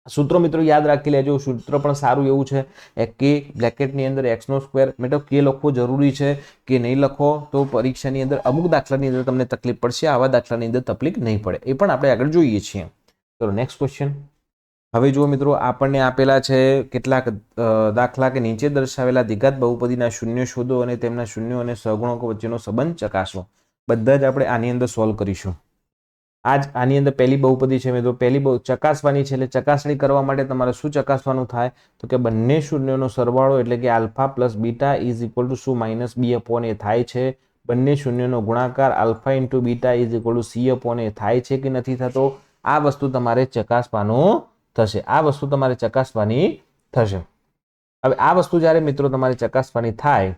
સૂત્રો મિત્રો યાદ રાખી લેજો. સૂત્ર પણ સારું એવું છે કે બ્રેકેટની અંદર x². મેં કે લખવો જરૂરી છે કે નહીં લખો તો પરીક્ષાની અંદર અમુક દાખલાની અંદર તમને તકલીફ પડશે, આવા દાખલાની અંદર તકલીફ નહીં પડે. એ પણ આપણે આગળ જોઈએ છીએ. ચલો નેક્સ્ટ ક્વેશ્ચન. હવે જુઓ મિત્રો, આપણને આપેલા છે કેટલાક દાખલા કે નીચે દર્શાવેલા દ્વિઘાત બહુપદીના શૂન્ય શોધો અને તેમના શૂન્યો અને સહગુણકો વચ્ચેનો સંબંધ ચકાસો. બધા જ આપણે આની અંદર સોલ્વ કરીશું. આની અંદર પહેલી બહુપદી છે મિત્રો, પહેલી ચકાસવાની છે. એટલે ચકાસણી કરવા માટે તમારે શું ચકાસવાનું થાય તો કે બંને શૂન્યોનો સરવાળો એટલે કે alpha plus beta is equal to શું -b/a થાય છે. બંને શૂન્યનો ગુણાકાર alpha into beta is equal to c/a થાય છે કે નથી થતો? આ વસ્તુ તમારે ચકાસવાનું થશે. આ વસ્તુ તમારે ચકાસવાની થશે. હવે આ વસ્તુ જ્યારે મિત્રો તમારે ચકાસવાની થાય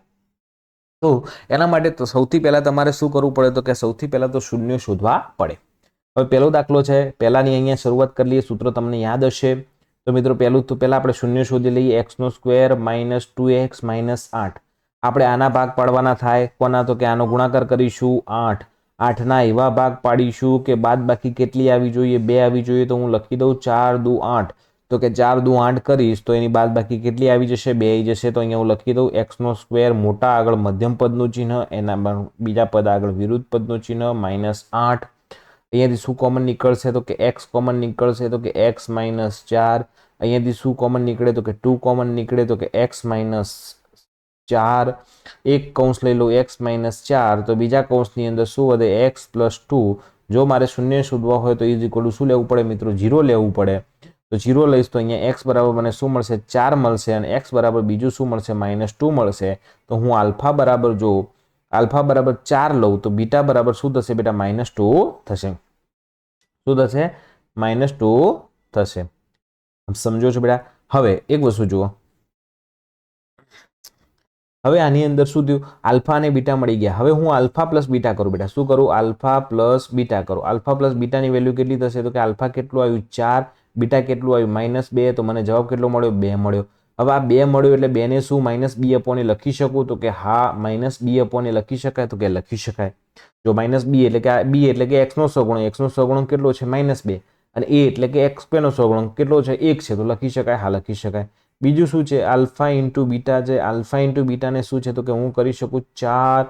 તો એના માટે તો સૌથી પહેલા તમારે શું કરવું પડે તો કે સૌથી પહેલા તો શૂન્ય શોધવા પડે. હવે પહેલો દાખલો છે, પહેલાની અહીંયા શરૂઆત કરી લઈએ. સૂત્ર તમને યાદ હશે તો મિત્રો પહેલા આપણે શૂન્ય શોધી લઈએ. x² - 2x - 8. આપણે આના ભાગ પાડવાના થાય. કોના? તો કે આનો ગુણાકાર કરીશું 8. 8ના એવા ભાગ પાડીશું કે બાદબાકી કેટલી આવી જોઈએ? 2 આવી જોઈએ. તો હું લખી દઉં 4 દુ 8. તો કે 4 દુ 8 કરીશ તો એની બાદબાકી કેટલી આવી જશે? 2 આવી જશે. તો અહીંયા હું લખી દઉં x² મોટા આગળ મધ્યમ પદનું ચિહ્ન, એના બીજા પદ આગળ વિરુદ્ધ પદનું ચિહ્ન -8. અહીંયાથી શું કોમન નીકળશે તો કે x કોમન નીકળશે તો કે x - 4. અહીંયાથી શું કોમન નીકળે તો કે 2 કોમન નીકળે તો કે x - 4. એક કૌંસ લઈ લો x - 4 તો બીજા કૌંસની અંદર શું વધે? x + 2. જો મારે શૂન્ય શોધવા હોય તો ઇઝ ઇક્વલ ટુ શું લેવું પડે મિત્રો? 0 લેવું પડે. તો 0 લઈશ તો અહીંયા x બરાબર મને શું મળશે? 4 મળશે અને x બરાબર બીજું શું મળશે? -2 મળશે. તો હું આલ્ફા બરાબર જો આલ્ફા બરાબર 4 લઉં તો બીટા બરાબર શું થશે બેટા? -2 થશે. શું થશે? -2 થશે. સમજો છો બેટા? હવે એક વસ્તુ જુઓ. હવે આની અંદર શું થયું? આલ્ફા અને બીટા મળી ગયા. હવે હું આલ્ફા પ્લસ બીટા કરું બેટા. શું કરું? આલ્ફા પ્લસ બીટા કરું. આલ્ફા પ્લસ બીટાની વેલ્યુ કેટલી થશે? તો કે આલ્ફા કેટલું આવ્યું? 4. બીટા કેટલું આવ્યું? -2. તો મને જવાબ કેટલો મળ્યો? 2 મળ્યો. હવે આ 2 મળ્યો એટલે 2 ને શું -b/a લખી શકું? તો કે હા, -b/a લખી શકાય. તો કે લખી શકાય. જો -b એટલે કે b એટલે કે x નો સહગુણક. x નો સહગુણક કેટલો છે? -2. અને a એટલે કે x² નો સહગુણક કેટલો છે? 1 છે. તો લખી શકાય. હા, લખી શકાય. બીજું શું છે? આલ્ફા ઇન્ટુ બીટા છે. આલ્ફા ઇન્ટુ બીટાને શું છે? તો કે હું કરી શકું 4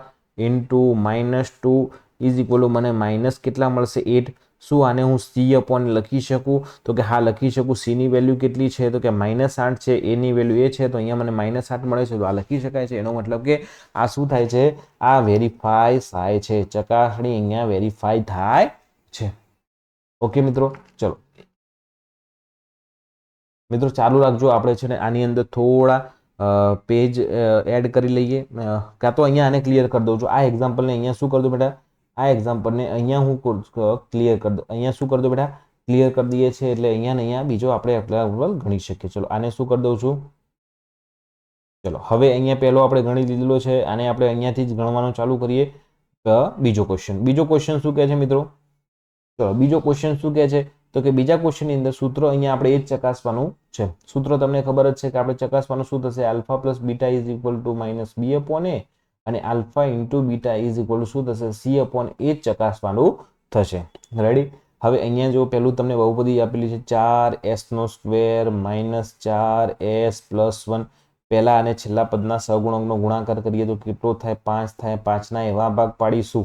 ઇન્ટુ -2 ઇઝ ઇક્વલ ટુ મને માઇનસ કેટલા મળશે? 8. શું આને હું c/a લખી શકું? તો કે હા, લખી શકું. c ની વેલ્યુ કેટલી છે? તો કે -8 છે. a ની વેલ્યુ એ છે તો અહીંયા મને -8 મળે છે. તો આ લખી શકાય છે. એનો મતલબ કે આ શું થાય છે? આ વેરીફાઈ થાય છે. ચકાસણી અહીંયા વેરીફાઈ થાય છે. ઓકે મિત્રો, ચલો મિત્રો ચાલુ રાખજો. આપણે છે ને આની અંદર થોડા પેજ એડ કરી લઈએ. કાં તો અહીંયા આને ક્લિયર કરી દઉં છું. આ એક્ઝામ્પલને અહીંયા શું કરી દો બેટા? આ એક્ઝામ્પલને અહીંયા હું ક્લિયર કરી દઉં. અહીંયા શું કરી દો બેટા? ક્લિયર કરી દઈએ છીએ. એટલે અહીંયા બીજો આપણે એક્ઝામ્પલ ગણી શકીએ. ચલો આને શું કરી દઉં છું? ચલો હવે અહીંયા પહેલો આપણે ગણી લીધેલો છે. આને આપણે અહીંયાથી જ ગણવાનું ચાલુ કરીએ. બીજો ક્વેશ્ચન. બીજો ક્વેશ્ચન શું કહે છે મિત્રો? ચલો બીજો ક્વેશ્ચન શું કહે છે? તો કે બીજા ક્વેશ્ચનની અંદર સૂત્ર અહીંયા આપણે એ જ ચકાસવાનું છે. સૂત્ર તમને ખબર જ છે કે આપણે ચકાસવાનું શું થશે? Alpha plus beta is equal to -b/a અને alpha into beta is equal to શું થશે? c/a જ ચકાસવાનું થશે. રેડી? હવે અહીંયા જો પહેલું તમને બહુપદી આપેલી છે 4s² -4s + 1. પહેલા અને છેલ્લા પદના સહગુણકનો ગુણાકાર કરીએ તો કેટલો થાય? 5 થાય. 5ના એવા ભાગ પાડીશું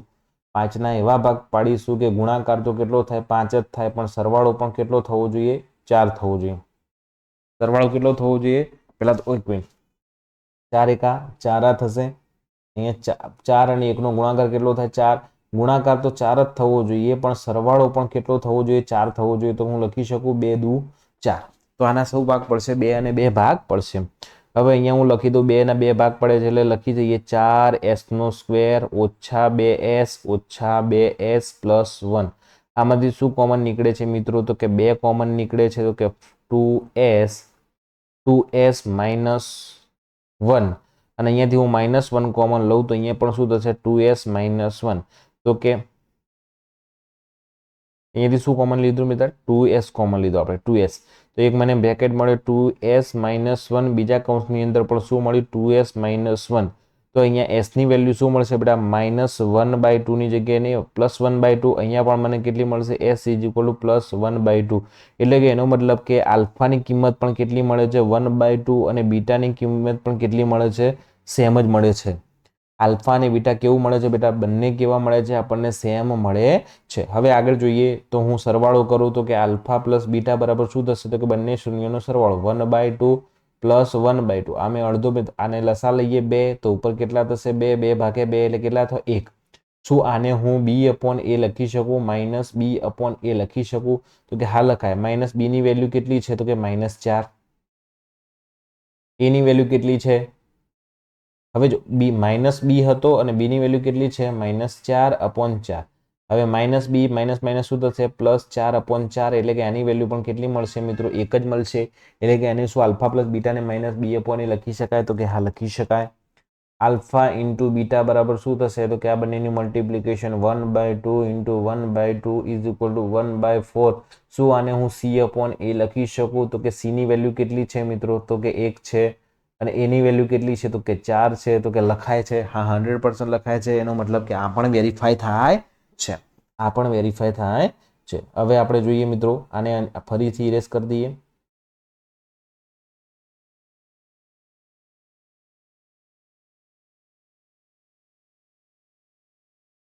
5ના એવા ભાગ પાડીશું કે ગુણાકાર તો કેટલો થાય? 5 જ થાય. પણ સરવાળો પણ કેટલો થવો જોઈએ? 4 થવો જોઈએ. સરવાળો કેટલો થવો જોઈએ? પહેલા તો 1 મિનિટ, 4 એકા 4 થશે. અહીંયા 4 અને 1નો ગુણાકાર કેટલો થાય? 4. ગુણાકાર તો 4 જ થવો જોઈએ, પણ સરવાળો પણ કેટલો થવો જોઈએ? 4 થવો જોઈએ. તો હું લખી શકું 2 દુ 4. તો આના શું ભાગ પડશે? 2 અને 2 ભાગ પડશે. હવે અહીંયા હું લખી દઉં 2 ના 2 ભાગ પડે છે એટલે લખી દઈએ 4s² ઓછા 2s ઓછા 2s પ્લસ 1. આમાંથી શું કોમન નીકળે છે મિત્રો? તો કે 2 કોમન નીકળે છે, તો કે 2s માઇનસ 1. અને અહીંયાથી હું -1 કોમન લઉં તો અહીંયા પણ શું થશે? 2s minus 1. તો કે અહીંયાથી શું કોમન લીધું મિત્ર? 2s કોમન લીધું આપણે, 2s. તો એક મને બ્રેકેટ મળે 2s માઇનસ 1, બીજા કૌંસની અંદર પણ શું મળ્યું? 2s minus 1. તો અહીંયા s ની વેલ્યુ શું મળશે બેટા? -1/2 ની જગ્યાએ નહીં, +1/2. અહીંયા પણ મને કેટલી મળશે? s = +1/2. એટલે કે એનો મતલબ કે આલ્ફાની કિંમત પણ કેટલી મળે છે? 1/2. અને બીટાની કિંમત પણ કેટલી મળે છે? સેમ જ મળે છે. આલ્ફા અને બીટા કેવું મળે છે બેટા? બંને કેવા મળે છે? આપણને સેમ મળે છે. હવે આગળ જોઈએ તો હું સરવાળો કરું તો કે આલ્ફા પ્લસ બીટા બરાબર શું થશે? તો કે બંને શૂન્યનો સરવાળો 1/2 પ્લસ 1/2. આમે અડધો, આને લસા લઈએ 2, તો ઉપર કેટલા થશે? 2. 2 ભાગે 2 એટલે કેટલા થાય? 1. શું આને હું b/a લખી શકું? -b/a લખી શકું? તો કે હા લખાય. -b ની વેલ્યુ કેટલી છે? તો કે -4. a ની વેલ્યુ કેટલી છે? હવે જો b હતો અને b ની વેલ્યુ કેટલી છે? -4/4. હવે -b માઇનસ શું થશે? +4/4. એટલે કે આની વેલ્યુ પણ કેટલી મળશે મિત્રો? 1 જ મળશે. એટલે કે આને શું આલ્ફા પ્લસ બીટાને -b/a લખી શકાય? તો કે હા લખી શકાય. આલ્ફા ઇન્ટુ બીટા બરાબર શું થશે? તો કે આ બંનેની multiplication 1/2 into 1/2 is equal to 1/4. શું આને હું c/a લખી શકું? તો કે c ની વેલ્યુ કેટલી છે મિત્રો? તો કે 1 છે. અને એની વેલ્યુ કેટલી છે? તો કે 4 છે. તો કે લખાય છે. હા 100% લખાય છે. એનો મતલબ કે આ પણ વેરીફાઈ થાય છે. આ પણ વેરીફાઈ થાય છે. હવે આપણે જોઈએ મિત્રો, આને ફરીથી ઇરેઝ કરી દઈએ.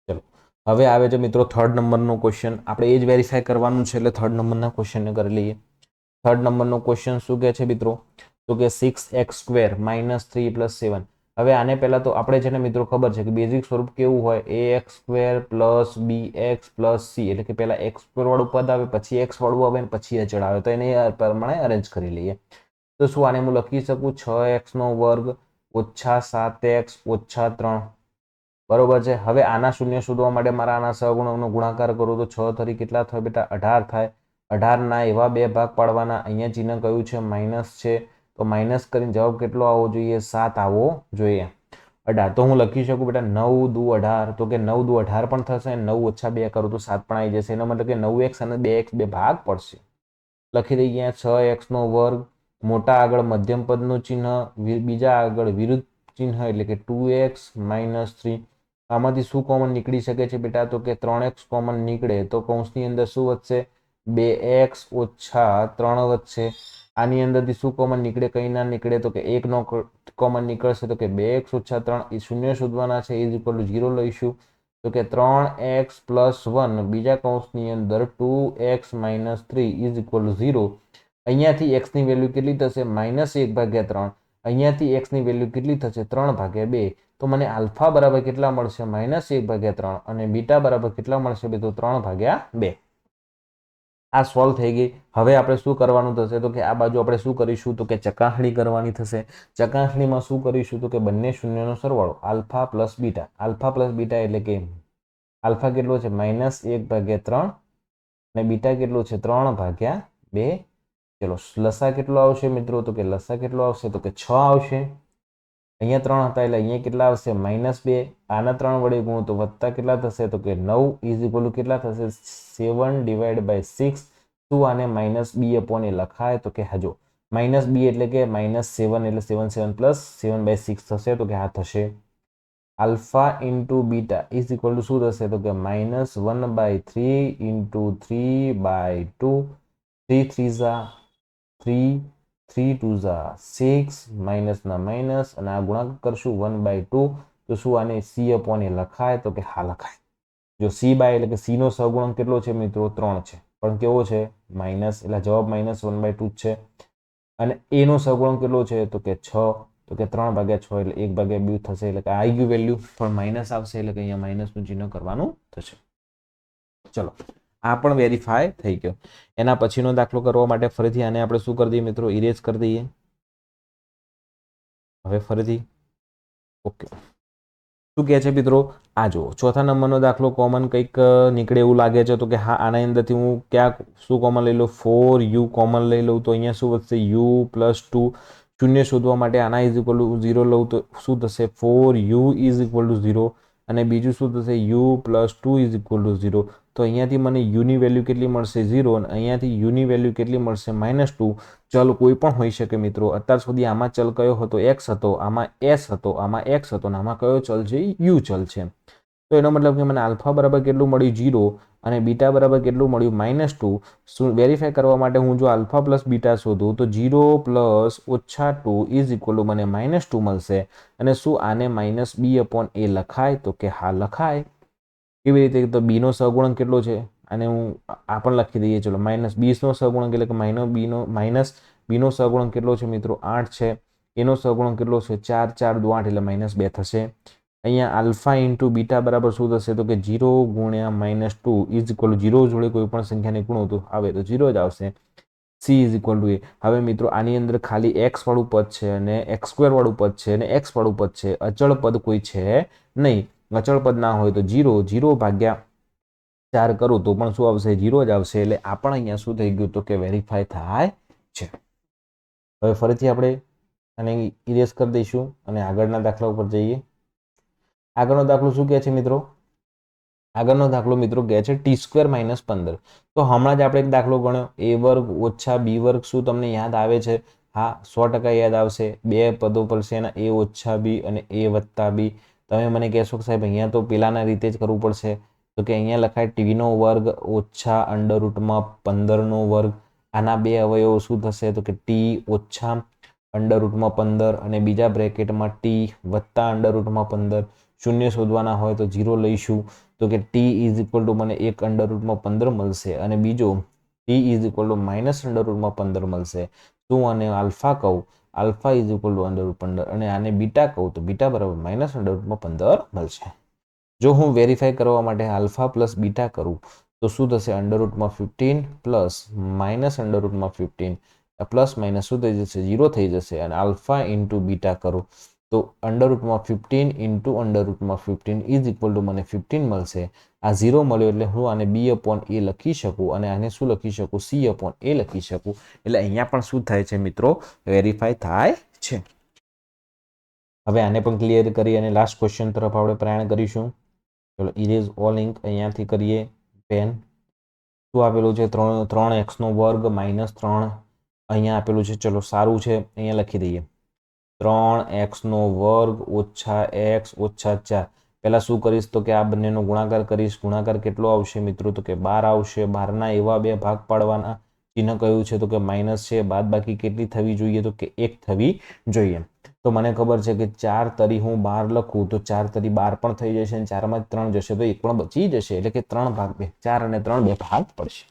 ચલો હવે આવે છે મિત્રો થર્ડ નંબરનો ક્વેશ્ચન. આપણે એ જ વેરીફાઈ કરવાનું છે એટલે થર્ડ નંબરના ક્વેશ્ચનને કરી લઈએ. થર્ડ નંબરનો ક્વેશ્ચન શું કહે છે મિત્રો? તો કે 6x² - 3 + 7. હવે આને પહેલા તો આપણે છે ને મિત્રો ખબર છે કે બેઝિક સ્વરૂપ કેવું હોય? ax² + bx + c. એટલે કે પહેલા x² વાળું પદ આવે, પછી x વાળું આવે, પછી અચળ આવે. તો એને પ્રમાણે અરેન્જ કરી લઈએ. તો શું આને હું લખી શકું? 6x² ઓછા 7x ઓછા 3. બરોબર છે. હવે આના શૂન્ય શોધવા માટે મારા આના સહગુણકનો ગુણાકાર કરું તો 6 તરી કેટલા થાય બેટા? 18 થાય. 18 ના એવા 2 ભાગ પાડવાના. અહીંયા ચિહ્ન કયું છે? માઇનસ છે. તો માઇનસ કરીને જવાબ કેટલો આવવો જોઈએ? 7 આવવો જોઈએ. 18 તો હું લખી શકું બેટા 9 દુ 18. તો કે 9 દુ 18 પણ થશે. 9 ઓછા 2 કરું તો 7 પણ આવી જશે. એનો મતલબ કે 9x અને 2x 2 ભાગ પડશે. લખી દઈએ 6x². મોટા આગળ મધ્યમ પદનું ચિહ્ન, બીજા આગળ વિરુદ્ધ ચિહ્ન એટલે કે 2x - 3. આમાંથી શું કોમન નીકળી શકે છે બેટા? તો કે 3x કોમન નીકળે તો કૌંસની અંદર શું વધશે? 2x ઓછા 3 વધશે. આની અંદરથી શું કોમન નીકળે? કંઈ ના નીકળે. તો કે 1 નો કોમન નીકળશે. તો કે 2x ઓછા 3 એ શૂન્ય શોધવાના છે. ઇઝ ઇક્વલ ટુ 0 લઈશું. તો કે 3x + 1 બીજા કૌંસની અંદર 2x - 3 ઇઝ ઇક્વલ ટુ 0. અહીંયાથી x ની વેલ્યુ કેટલી થશે? -1/3. અહીંયાથી x ની વેલ્યુ કેટલી થશે? 3/2. તો મને આલ્ફા બરાબર કેટલા મળશે? -1/3. અને બીટા બરાબર કેટલા મળશે? તો 3/2. આ સોલ્વ થઈ ગઈ. હવે આપણે શું કરવાનું થશે? તો કે આ બાજુ આપણે શું કરીશું? તો કે ચકાસણી કરવાની થશે. ચકાસણીમાં શું કરીશું? તો કે બંને શૂન્યનો સરવાળો alpha plus beta. Alpha plus beta એટલે કે આલ્ફા કેટલો છે? -1/3. અને બીટા કેટલો છે? 3/2. ચલો લસા કેટલો આવશે મિત્રો? તો કે લસા કેટલો આવશે? તો કે 6 આવશે. અહીંયા 3 હતા એટલે અહીંયા કેટલા આવશે? -2. આના 3 વડે ગુણો તો વત્તા કેટલા થશે? તો કે 9 ઇઝ ઇક્વલ ટુ કેટલા થશે? 7/6. શું આને -b/a લખાય? તો કે હા જો -b એટલે કે -7 એટલે 7 7 પ્લસ 7/6 થશે. તો કે હા થશે. Alpha into beta is equal to શું થશે? તો કે -1/3 ઇન્ટુ 3/2. 3 3 3 3 2 6 માઇનસ ના માઇનસ અને આ ગુણાકાર કરશું 1/2. તો શું આને c/a લખાય? તો કે હા લખાય. જો c બાય એટલે કે c નો સહગુણક કેટલો છે મિત્રો? 3 છે. પણ કેવો છે? માઇનસ. એટલે જવાબ -1/2 છે. અને a નો સહગુણક કેટલો છે? તો કે 6. તો કે 3/6 એટલે 1/2 થશે એટલે કે આવી ગયું વેલ્યુ, પણ માઇનસ આવશે એટલે કે અહીંયા માઇનસનું ચિહ્ન કરવાનું થશે. ચલો આ પણ વેરીફાય થઈ ગયો. એના પછીનો દાખલો કરવા માટે ફરીથી આને આપણે શું કરી દઈએ મિત્રો, ઇરેઝ કરી દઈએ. હવે ફરીથી ઓકે, શું કહે છે મિત્રો, આ જુઓ ચોથા નંબરનો દાખલો કોમન કંઈક નીકળે એવું લાગે છે. તો કે હા, આના અંદરથી હું ક્યાં શું કોમન લઈ લઉં, 4u કોમન લઈ લઉં તો અહીંયા શું વધશે, u + 2. શૂન્ય શોધવા માટે આના ઇઝ ઇક્વલ ટુ 0 લઉં તો શું થશે, 4u ઇઝ ઇક્વલ ટુ 0. અને બીજું શું થશે, u + 2 ઇઝ ઇક્વલ ટુ 0. તો અહીંયાથી મને યુની વેલ્યુ કેટલી મળશે, 0. અને અહીંયાથી યુની વેલ્યુ કેટલી મળશે, -2. ચલ કોઈ પણ હોઈ શકે મિત્રો. અત્યાર સુધી આમાં ચલ કયો હતો, x હતો, આમાં s હતો, આમાં x હતો, અને આમાં કયો ચલ છે, u ચલ છે. તો એનો મતલબ કે મને આલ્ફા બરાબર કેટલું મળ્યું, 0, અને બીટા બરાબર કેટલું મળ્યું, -2. શું વેરીફાઈ કરવા માટે હું જો આલ્ફા પ્લસ બીટા શોધું તો 0 + -2 ઇઝ ઇક્વલ ટુ મને -2 મળશે. અને શું આને -b/a લખાય, તો કે હા લખાય. કેવી રીતે, તો b નો સહગુણક કેટલો છે, અને હું આ પણ લખી દઈએ. ચલો -b નો સહગુણક એટલે કે -b નો સહગુણક કેટલો છે મિત્રો, 8 છે. એનો સહગુણક કેટલો છે, 4, 4 × 8 એટલે -2 થશે. અહીંયા આલ્ફા ઇન્ટુ બીટા બરાબર શું થશે, તો કે 0 × -2 ઇઝ ઇક્વલ ટુ 0 જોડે કોઈ પણ સંખ્યાને ગુણો તો આવે તો 0 જ આવશે. c is equal to a. હવે મિત્રો આની અંદર ખાલી x વાળું પદ છે, અને x² વાળું પદ છે, અને x વાળું પદ છે. અચળ પદ કોઈ છે નહીં. અચળ પદ ના હોય તો 0/4 કરું તો પણ શું આવશે, 0 જ આવશે. એટલે આ પણ અહીંયા શું થઈ ગયું, તો કે વેરીફાઈ થાય છે. હવે ફરીથી આપણે આને ઇરેઝ કરી દઈશું અને આગળના દાખલા ઉપર જઈએ. આગળનો દાખલો શું કહે છે મિત્રો, આગળનો દાખલો મિત્રો કહે છે t² - 15. તો હમણાં જ આપણે એક દાખલો ગણ્યો, a² - b² શું તમને યાદ આવે છે? હા, 100% યાદ આવશે. બે પદો પર છે એના a - b અને a - b. તમે મને કહેશો કે સાહેબ અહીંયા તો પેલાના રીતે જ કરવું પડશે. તો કે અહીંયા લખાય t² ઓછા √15 આના બે અવયવો શું થશે, તો કે t ઓછા √15 અને બીજા બ્રેકેટમાં t વત્તા √15. શૂન્ય શોધવાના હોય તો 0 લઈશું. તો કે t ઇઝ ઇક્વલ ટુ મને 1 √15 મળશે, અને બીજો t ઇઝ ઇક્વલ ટુ -√15 મળશે. શું આને આલ્ફા કહું, આલ્ફા ઇઝ ઇક્વલ ટુ √15, અને આને બીટા કહું તો બીટા બરાબર -√15 મળશે. જો હું વેરીફાઈ કરવા માટે આલ્ફા પ્લસ બીટા કરું તો શું થશે, √15 પ્લસ -√15 પ્લસ માઇનસ શું થઈ જશે, 0 થઈ જશે. અને આલ્ફા ઇન્ટુ બીટા કરું તો √15 ઇન્ટુ √15 ઇઝ ઇક્વલ ટુ મને 15 મળશે. આ 0 મળ્યો એટલે હું આને b/a લખી શકું, અને આને શું લખી શકું, c/a લખી શકું. એટલે અહીંયા પણ શું થાય છે મિત્રો, વેરીફાઈ થાય છે. હવે આને પણ ક્લિયર કરી અને લાસ્ટ ક્વેશ્ચન તરફ આપણે પ્રયાણ કરીશું. ચલો ઇરેઝ ઓલ ઇંક અહીંયાથી કરીએ. પેન શું આપેલું છે, 3x² -3 અહીંયા આપેલું છે. ચલો સારું છે, અહીંયા લખી દઈએ 3x² ઓછા x ઓછા 4. પહેલા શું કરીશ, તો કે આ બંનેનો ગુણાકાર કરીશ. ગુણાકાર કેટલો આવશે મિત્રો, તો કે 12 આવશે. 12ના એવા બે ભાગ પાડવાના, ચિહ્ન કયું છે, તો કે માઇનસ છે. બાદ બાકી કેટલી થવી જોઈએ, તો કે 1 થવી જોઈએ. તો મને ખબર છે કે 4 તરી હું 12 લખું તો 4 તરી 12 પણ થઈ જશે, અને 4 માં 3 જશે તો 1 પણ બચી જશે. એટલે કે 3 ભાગ 2, 4 અને 3 બે ભાગ પડશે.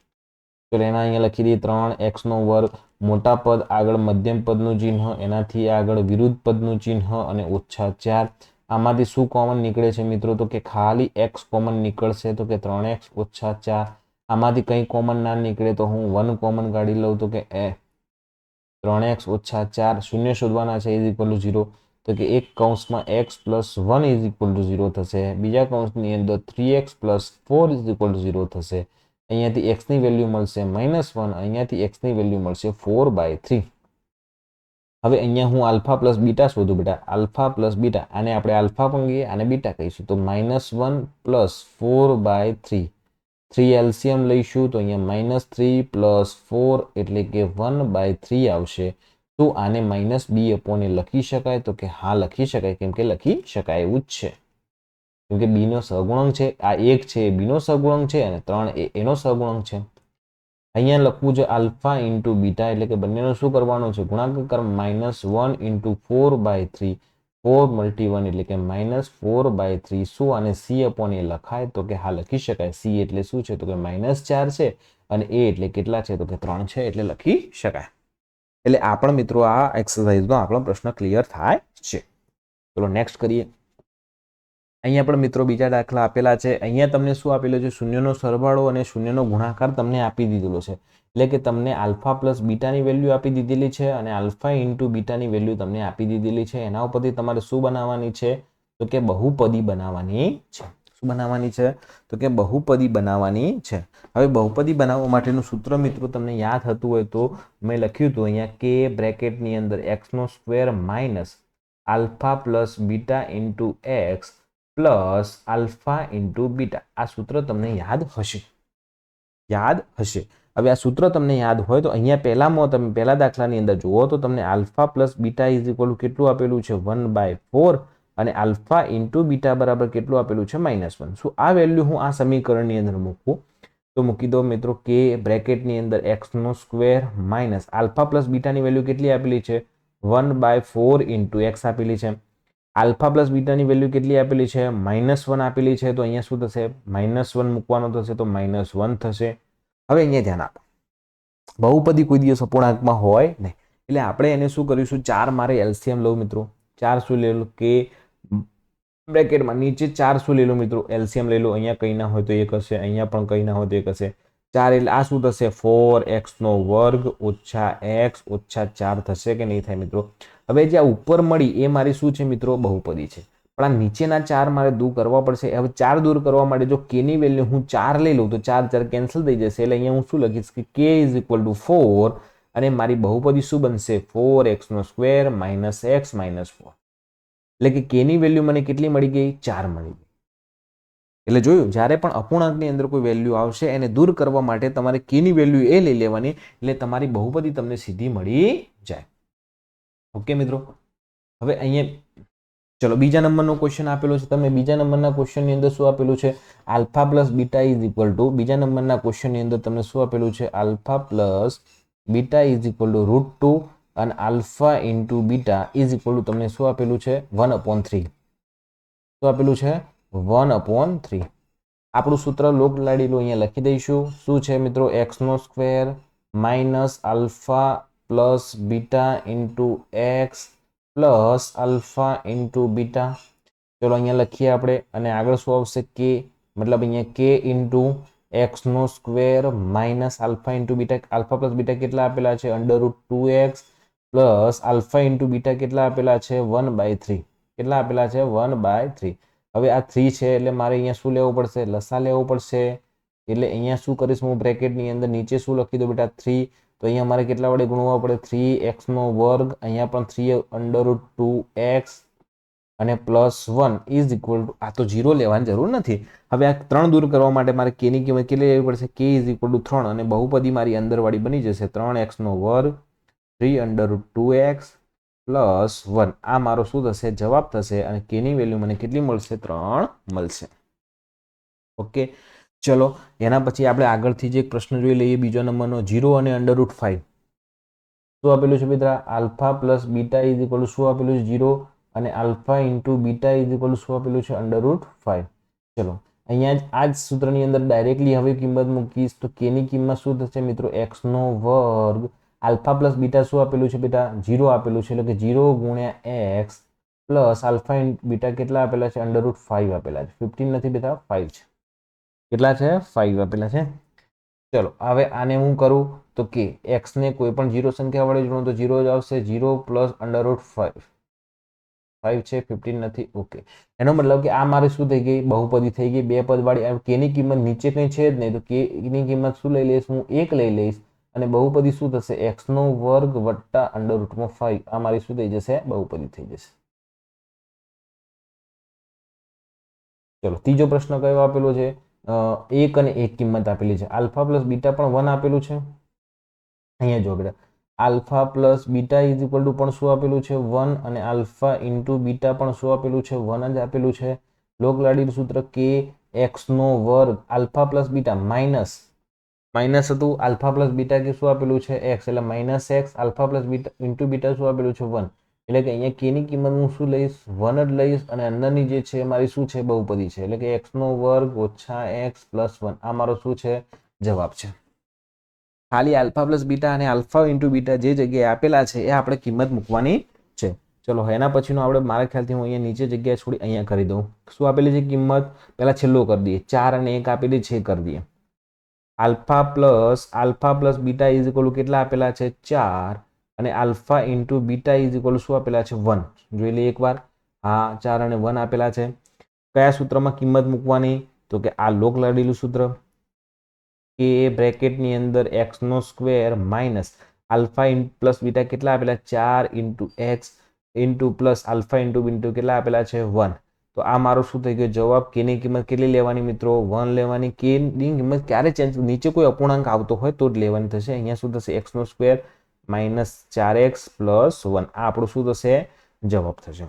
તો એના અહીંયા લખી દઈએ 3x², મોટા પદ આગળ મધ્યમ પદનું ચિહ્ન, એનાથી આગળ વિરુદ્ધ પદનું ચિહ્ન, અને ઓછા 4. આમાંથી શું કોમન નીકળે છે મિત્રો, તો કે ખાલી x કોમન નીકળશે, તો કે 3x ઓછા 4. આમાંથી કંઈ કોમન ના નીકળે તો હું 1 કોમન કાઢી લઉં, તો કે 3x ઓછા 4. શૂન્ય શોધવાના છે, ઇઝ ઇક્વલ ટુ 0. તો કે એક કૌંસમાં x + 1 ઇઝ ઇક્વલ ટુ 0 થશે. બીજા કૌંસની અંદર 3x + 4 ઇઝ ઇક્વલ ટુ 0 થશે. અહીંયાથી x ની વેલ્યુ મળશે -1, અહીંયાથી x ની વેલ્યુ મળશે 4/3. હવે અહીંયા હું આલ્ફા પ્લસ બીટા શોધું. બેટા આલ્ફા પ્લસ બીટા, આને આપણે આલ્ફા પણ કહીએ, આને બીટા કહીશું. તો -1 + 4/3, 3 એલસીએમ લઈશું તો અહીંયા -3 + 4 એટલે કે 1/3 આવશે. તો આને -b/a લખી શકાય, તો કે હા લખી શકાય. કેમ કે લખી શકાય એવું જ છે, કેમ કે b નો સહગુણક છે. આ 1 છે એ b નો સહગુણક છે, અને 3 એ એનો સહગુણક છે. અહીંયા લખવું છે આલ્ફા ઇન્ટુ બીટા, એટલે કે બંનેનો શું કરવાનો છે, ગુણાકાર. -1 × 4/3, 4 × 1 એટલે કે -4/3. શું આને c/a લખાય, તો કે હા લખી શકાય. c એટલે શું છે, તો કે -4 છે, અને a એટલે કેટલા છે, તો કે 3 છે, એટલે લખી શકાય. એટલે આ પણ મિત્રો આ એક્સરસાઇઝનો આપણો પ્રશ્ન ક્લિયર થાય છે. ચલો નેક્સ્ટ કરીએ. અહીંયા પણ મિત્રો બીજા દાખલા આપેલા છે. અહીંયા તમને શું આપેલું છે? શૂન્યનો સરવાળો અને શૂન્યનો ગુણાકાર તમને આપી દીધેલો છે. એટલે કે તમને આલ્ફા પ્લસ બીટાની વેલ્યુ આપી દીધેલી છે અને આલ્ફા ઇન્ટુ બીટાની વેલ્યુ તમને આપી દીધેલી છે. એના ઉપરથી તમારે શું બનાવવાની છે? તો કે બહુપદી બનાવવાની છે. શું બનાવવાની છે? તો કે બહુપદી બનાવવાની છે. હવે બહુપદી બનાવવા માટેનું સૂત્ર મિત્રો તમને યાદ થતું હોય તો મેં લખ્યું હતું અહીંયા કે બ્રેકેટની અંદર એક્સનો square minus alpha plus beta into x plus alpha into beta. આ સૂત્ર તમને યાદ હશે. હવે આ સૂત્ર તમને યાદ હોય તો અહીંયા પહેલામાં તમે પહેલા દાખલાની અંદર જુઓ તો તમને alpha plus beta is equal કેટલું આપેલું છે? 1/4 અને આલ્ફા ઇન્ટુ બીટા બરાબર કેટલું આપેલું છે? -1. શું આ વેલ્યુ હું આ સમીકરણની અંદર મૂકું તો મૂકી દો મિત્રો કે બ્રેકેટની અંદર એક્સનો સ્ક્વેર માઇનસ આલ્ફા પ્લસ બીટાની વેલ્યુ કેટલી આપેલી છે? 1/4 ઇન્ટુ એક્સ આપેલી છે. આલ્ફા પ્લસ બીટાની વેલ્યુ કેટલી આપેલી છે? -1 આપેલી છે. તો અહીંયા શું થશે? -1 મૂકવાનો થશે તો -1 થશે. હવે અહીંયા ધ્યાન આપો. બહુપદી કોઈ દિવસ અપૂર્ણાંકમાં હોય નહીં. એટલે આપણે એને શું કરીશું? 4 મારે એલસીએમ લઉં મિત્રો. 4 શું લઈ લો કે બ્રેકેટમાં નીચે 4 શું લઈ લો મિત્રો? એલસીએમ લઈ લો. અહીંયા કંઈ ના હોય તો 1 હશે, અહીંયા પણ કંઈ ના હોય તો 1 હશે. 4 એટલે આ શું થશે? 4x² ઓછા x ઓછા 4 થશે કે નહીં થાય મિત્રો? હવે જે આ ઉપર મળી એ મારી શું છે મિત્રો? બહુપદી છે. પણ આ નીચેના 4 મારે દૂર કરવા પડશે. હવે 4 દૂર કરવા માટે જો k ની વેલ્યુ હું 4 લઈ લઉં તો 4 કેન્સલ થઈ જશે. એટલે અહીંયા હું શું લખીશ કે k ઇઝ ઇક્વલ ટુ 4 અને મારી બહુપદી શું બનશે? 4x² minus x minus 4. એટલે કે k ની વેલ્યુ મને કેટલી મળી ગઈ? 4 મળી ગઈ. એટલે જોયું, જ્યારે પણ અપૂર્ણાંકની અંદર કોઈ વેલ્યુ આવશે એને દૂર કરવા માટે તમારે k ની વેલ્યુ એ લઈ લેવાની. એટલે તમારી બહુપદી તમને સીધી મળી જાય. ઓકે મિત્રો. હવે અહીંયા ચલો બીજા નંબરનો ક્વેશ્ચન આપેલો છે. તમે બીજા નંબરના ક્વેશ્ચનની અંદર શું આપેલું છે? Alpha plus beta is equal to બીજા નંબરના ક્વેશ્ચનની અંદર તમને શું આપેલું છે? Alpha plus beta is equal to √2 અને alpha into beta is equal to તમને શું આપેલું છે? 1/3. શું આપેલું છે? 1/3. આપણું સૂત્ર લોક લાડીલું અહીંયા લખી દઈશું. શું છે મિત્રો? એક્સનો square minus alpha plus beta into x plus alpha into beta. ચલો અહીંયા લખીએ આપણે અને આગળ શું આવશે? કે મતલબ અહીંયા કે ઇન્ટુ એક્સનો square minus alpha into beta. Alpha plus beta કેટલા આપેલા છે? √2x plus alpha into beta કેટલા આપેલા છે? 1/3. કેટલા આપેલા છે? 1/3. હવે આ 3 છે એટલે મારે અહીંયા શું લેવું પડશે? લસા લેવો પડશે. એટલે અહીંયા શું કરીશ હું? બ્રેકેટની અંદર નીચે શું લખી દો બેટા? 3. તો અહીંયા મારે કેટલા વડે ગુણવા પડે? 3x². અહીંયા પણ 3 √2x અને +1 ઇઝ ઇક્વલ ટુ આ તો 0 લેવાની જરૂર નથી. હવે આ 3 દૂર કરવા માટે મારે k ની કિંમત કેટલી લેવી પડશે? k ઇઝ ઇક્વલ ટુ 3 અને બહુપદી મારી અંદરવાળી બની જશે 3x², 3 √2x +1. આ મારો શું થશે? જવાબ થશે. અને k ની વેલ્યુ મને કેટલી મળશે? 3 મળશે. ઓકે ચલો એના પછી આપણે આગળથી જે એક પ્રશ્ન જોઈ લઈએ બીજો નંબરનો 0 અને √5. શું આપેલું છે મિત્ર? Alpha plus beta is equal to શું આપેલું છે? 0 અને alpha into beta is equal to શું આપેલું છે? √5. ચલો અહીંયા જ આ જ સૂત્રની અંદર ડાયરેક્ટલી હવે કિંમત મૂકીશ તો k ની કિંમત શું થશે મિત્રો? x². આલ્ફા પ્લસ બીટા શું આપેલું છે બેટા? 0 આપેલું છે. એટલે કે 0 ગુણ્યા x plus alpha into beta કેટલા આપેલા છે? √5 આપેલા છે. 15 નથી બેટા, 5 છે. કેટલા છે? 5 આપેલા છે. ચલો હવે આને હું કરું તો કે x ને કોઈ પણ 0 સંખ્યા વડે જોડો તો 0 જ આવશે. 0 પ્લસ √5. 5 છે, 15 નથી. ઓકે એનો મતલબ કે આ મારે શું થઈ ગઈ? બહુપદી થઈ ગઈ. બે પદ વાળી. k ની કિંમત નીચે કંઈ છે જ નહીં તો k ની કિંમત શું લઈ લઈશ? હું 1 લઈ લઈશ અને બહુપદી શું થશે? x² વત્તા √5. આ મારી શું થઈ જશે? બહુપદી થઈ જશે. ચલો ત્રીજો પ્રશ્ન કયો આપેલો છે? 1 અને 1 કિંમત આપેલી છે. આલ્ફા પ્લસ બીટા પણ 1 આપેલું છે. અહીંયા જો બેટા alpha plus beta is equal to પણ શું આપેલું છે? 1 અને આલ્ફા ઇન્ટુ બીટા પણ શું આપેલું છે? 1 જ આપેલું છે. લોકલાડીનું સૂત્ર કે x² alpha plus beta minus હતું. આલ્ફા પ્લસ બીટા કે શું આપેલું છે? x. એટલે -x alpha plus beta into beta શું આપેલું છે? 1. એટલે કે અહીંયા k ની કિંમત હું શું લઈશ? 1 જ લઈશ અને અંદરની જે છે મારી શું છે? બહુપદી છે. એટલે કે x² ઓછા x +1. આ મારો શું છે? જવાબ છે. ખાલી આલ્ફા પ્લસ બીટા અને આલ્ફા ઇન્ટુ બીટા જે જગ્યાએ આપેલા છે એ આપણે કિંમત મૂકવાની છે. ચલો એના પછીનો આપણે મારા ખ્યાલથી હું અહીંયા નીચે જગ્યાએ છોડી અહીંયા કરી દઉં. શું આપેલી છે કિંમત? પહેલા છેલ્લો કરી દઈએ. 4 અને 1 આપેલી છે કરી દઈએ. Alpha plus beta is equal કેટલા આપેલા છે? 4 અને alpha into beta is equal શું આપેલા છે? 1. જોઈ લઈએ એકવાર. હા 4 અને 1 આપેલા છે. કયા સૂત્રમાં કિંમત મૂકવાની? તો કે આ લોક લાડેલું સૂત્ર કે બ્રેકેટની અંદર x નો square minus alpha plus beta કેટલા આપેલા? 4 into x into plus alpha into beta કેટલા આપેલા છે? 1. તો આ મારો શું થઈ ગયો જવાબ? કેની કિંમત કેટલી લેવાની મિત્રો? 1 લેવાની. કે ની કિંમત ક્યારે ચેન્જ, નીચે કોઈ અપૂર્ણાંક આવતો હોય તો જ લેવાની થશે. અહીંયા શું થશે? x નો સ્ક્વેર માઇનસ 4x પ્લસ 1. આ આપણું શું થશે? જવાબ થશે.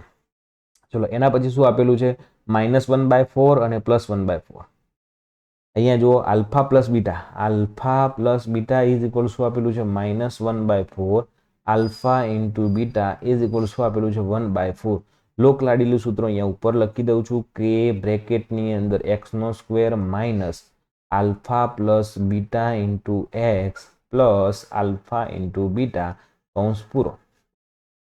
ચલો એના પછી શું આપેલું છે? -1/4 અને +1/4. અહીંયા જુઓ alpha plus beta is equal શું આપેલું છે? -1/4 alpha into beta is equal શું આપેલું છે? 1/4. લોક લાડીલું સૂત્ર અહીંયા ઉપર લખી દઉં છું કે બ્રેકેટની અંદર x નો square minus alpha plus beta into x plus alpha into beta કૌંસ પૂરો.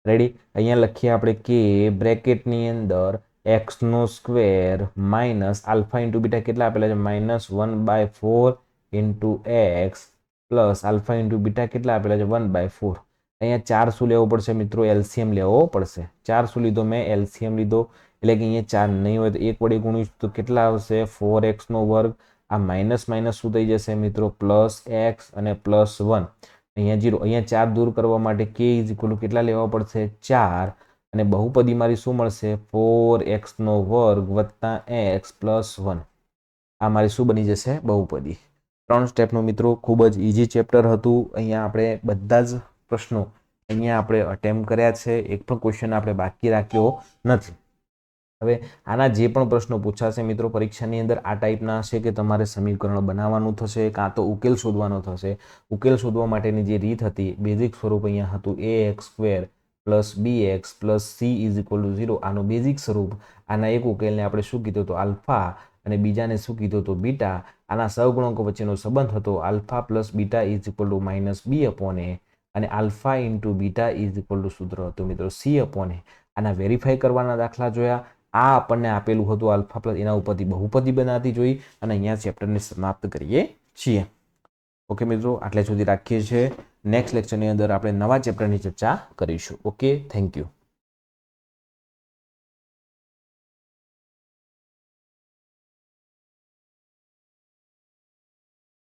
રેડી? અહીંયા લખીએ આપણે કે બ્રેકેટની અંદર x નો square minus alpha into beta કેટલા આપેલા છે? -1/4 into x plus alpha into beta કેટલા આપેલા છે? 1/4. અહીંયા 4 શું લેવો પડશે મિત્રો? એલસીએમ લેવો પડશે. 4 શું લીધો મેં? એલસીએમ લીધો. એટલે કે અહીંયા 4 નહીં હોય તો 1 વડે ગુણીશ તો કેટલા આવશે? 4x નો વર્ગ. આ માઇનસ માઇનસ શું થઈ જશે મિત્રો? પ્લસ એક્સ અને પ્લસ 1. અહીંયા 0. અહીંયા 4 દૂર કરવા માટે k ઇઝ ઇક્વલ કેટલા લેવા પડશે? 4. અને બહુપદી મારી શું મળશે? 4x નો વર્ગ વત્તા x પ્લસ 1. આ મારી શું બની જશે? બહુપદી. 3 સ્ટેપનું મિત્રો ખૂબ જ ઇઝી ચેપ્ટર હતું. અહીંયા આપણે બધા જ પ્રશ્નો અહીંયા આપણે અટેમ્પ કર્યા છે. એક પણ ક્વેશ્ચન આપણે બાકી રાખ્યો નથી. હવે આના જે પણ પ્રશ્નો પૂછાશે મિત્રો પરીક્ષાની અંદર આ ટાઈપના હશે કે તમારે સમીકરણ બનાવવાનું થશે કાં તો ઉકેલ શોધવાનો થશે. ઉકેલ શોધવા માટેની જે રીત હતી બેઝિક સ્વરૂપ અહીંયા હતું ax² + bx + c is equal to 0. આનું બેઝિક સ્વરૂપ. આના એક ઉકેલને આપણે શું કીધું તો આલ્ફા અને બીજાને શું કીધું તો બીટા. આના સહગુણકો વચ્ચેનો સંબંધ હતો alpha plus beta is equal to -b/a અને alpha into beta is equal to સૂત્ર હતું મિત્રો c/a. આના વેરીફાઈ કરવાના દાખલા જોયા. આ આપણને આપેલું હતું આલ્ફા પ્લસ, એના ઉપરથી બહુપદી બનાવતી જોઈ અને અહીંયા ચેપ્ટરને સમાપ્ત કરીએ છીએ. ઓકે મિત્રો, આટલે સુધી રાખીએ છીએ. નેક્સ્ટ લેક્ચરની અંદર આપણે નવા ચેપ્ટરની ચર્ચા કરીશું. Okay, thank you.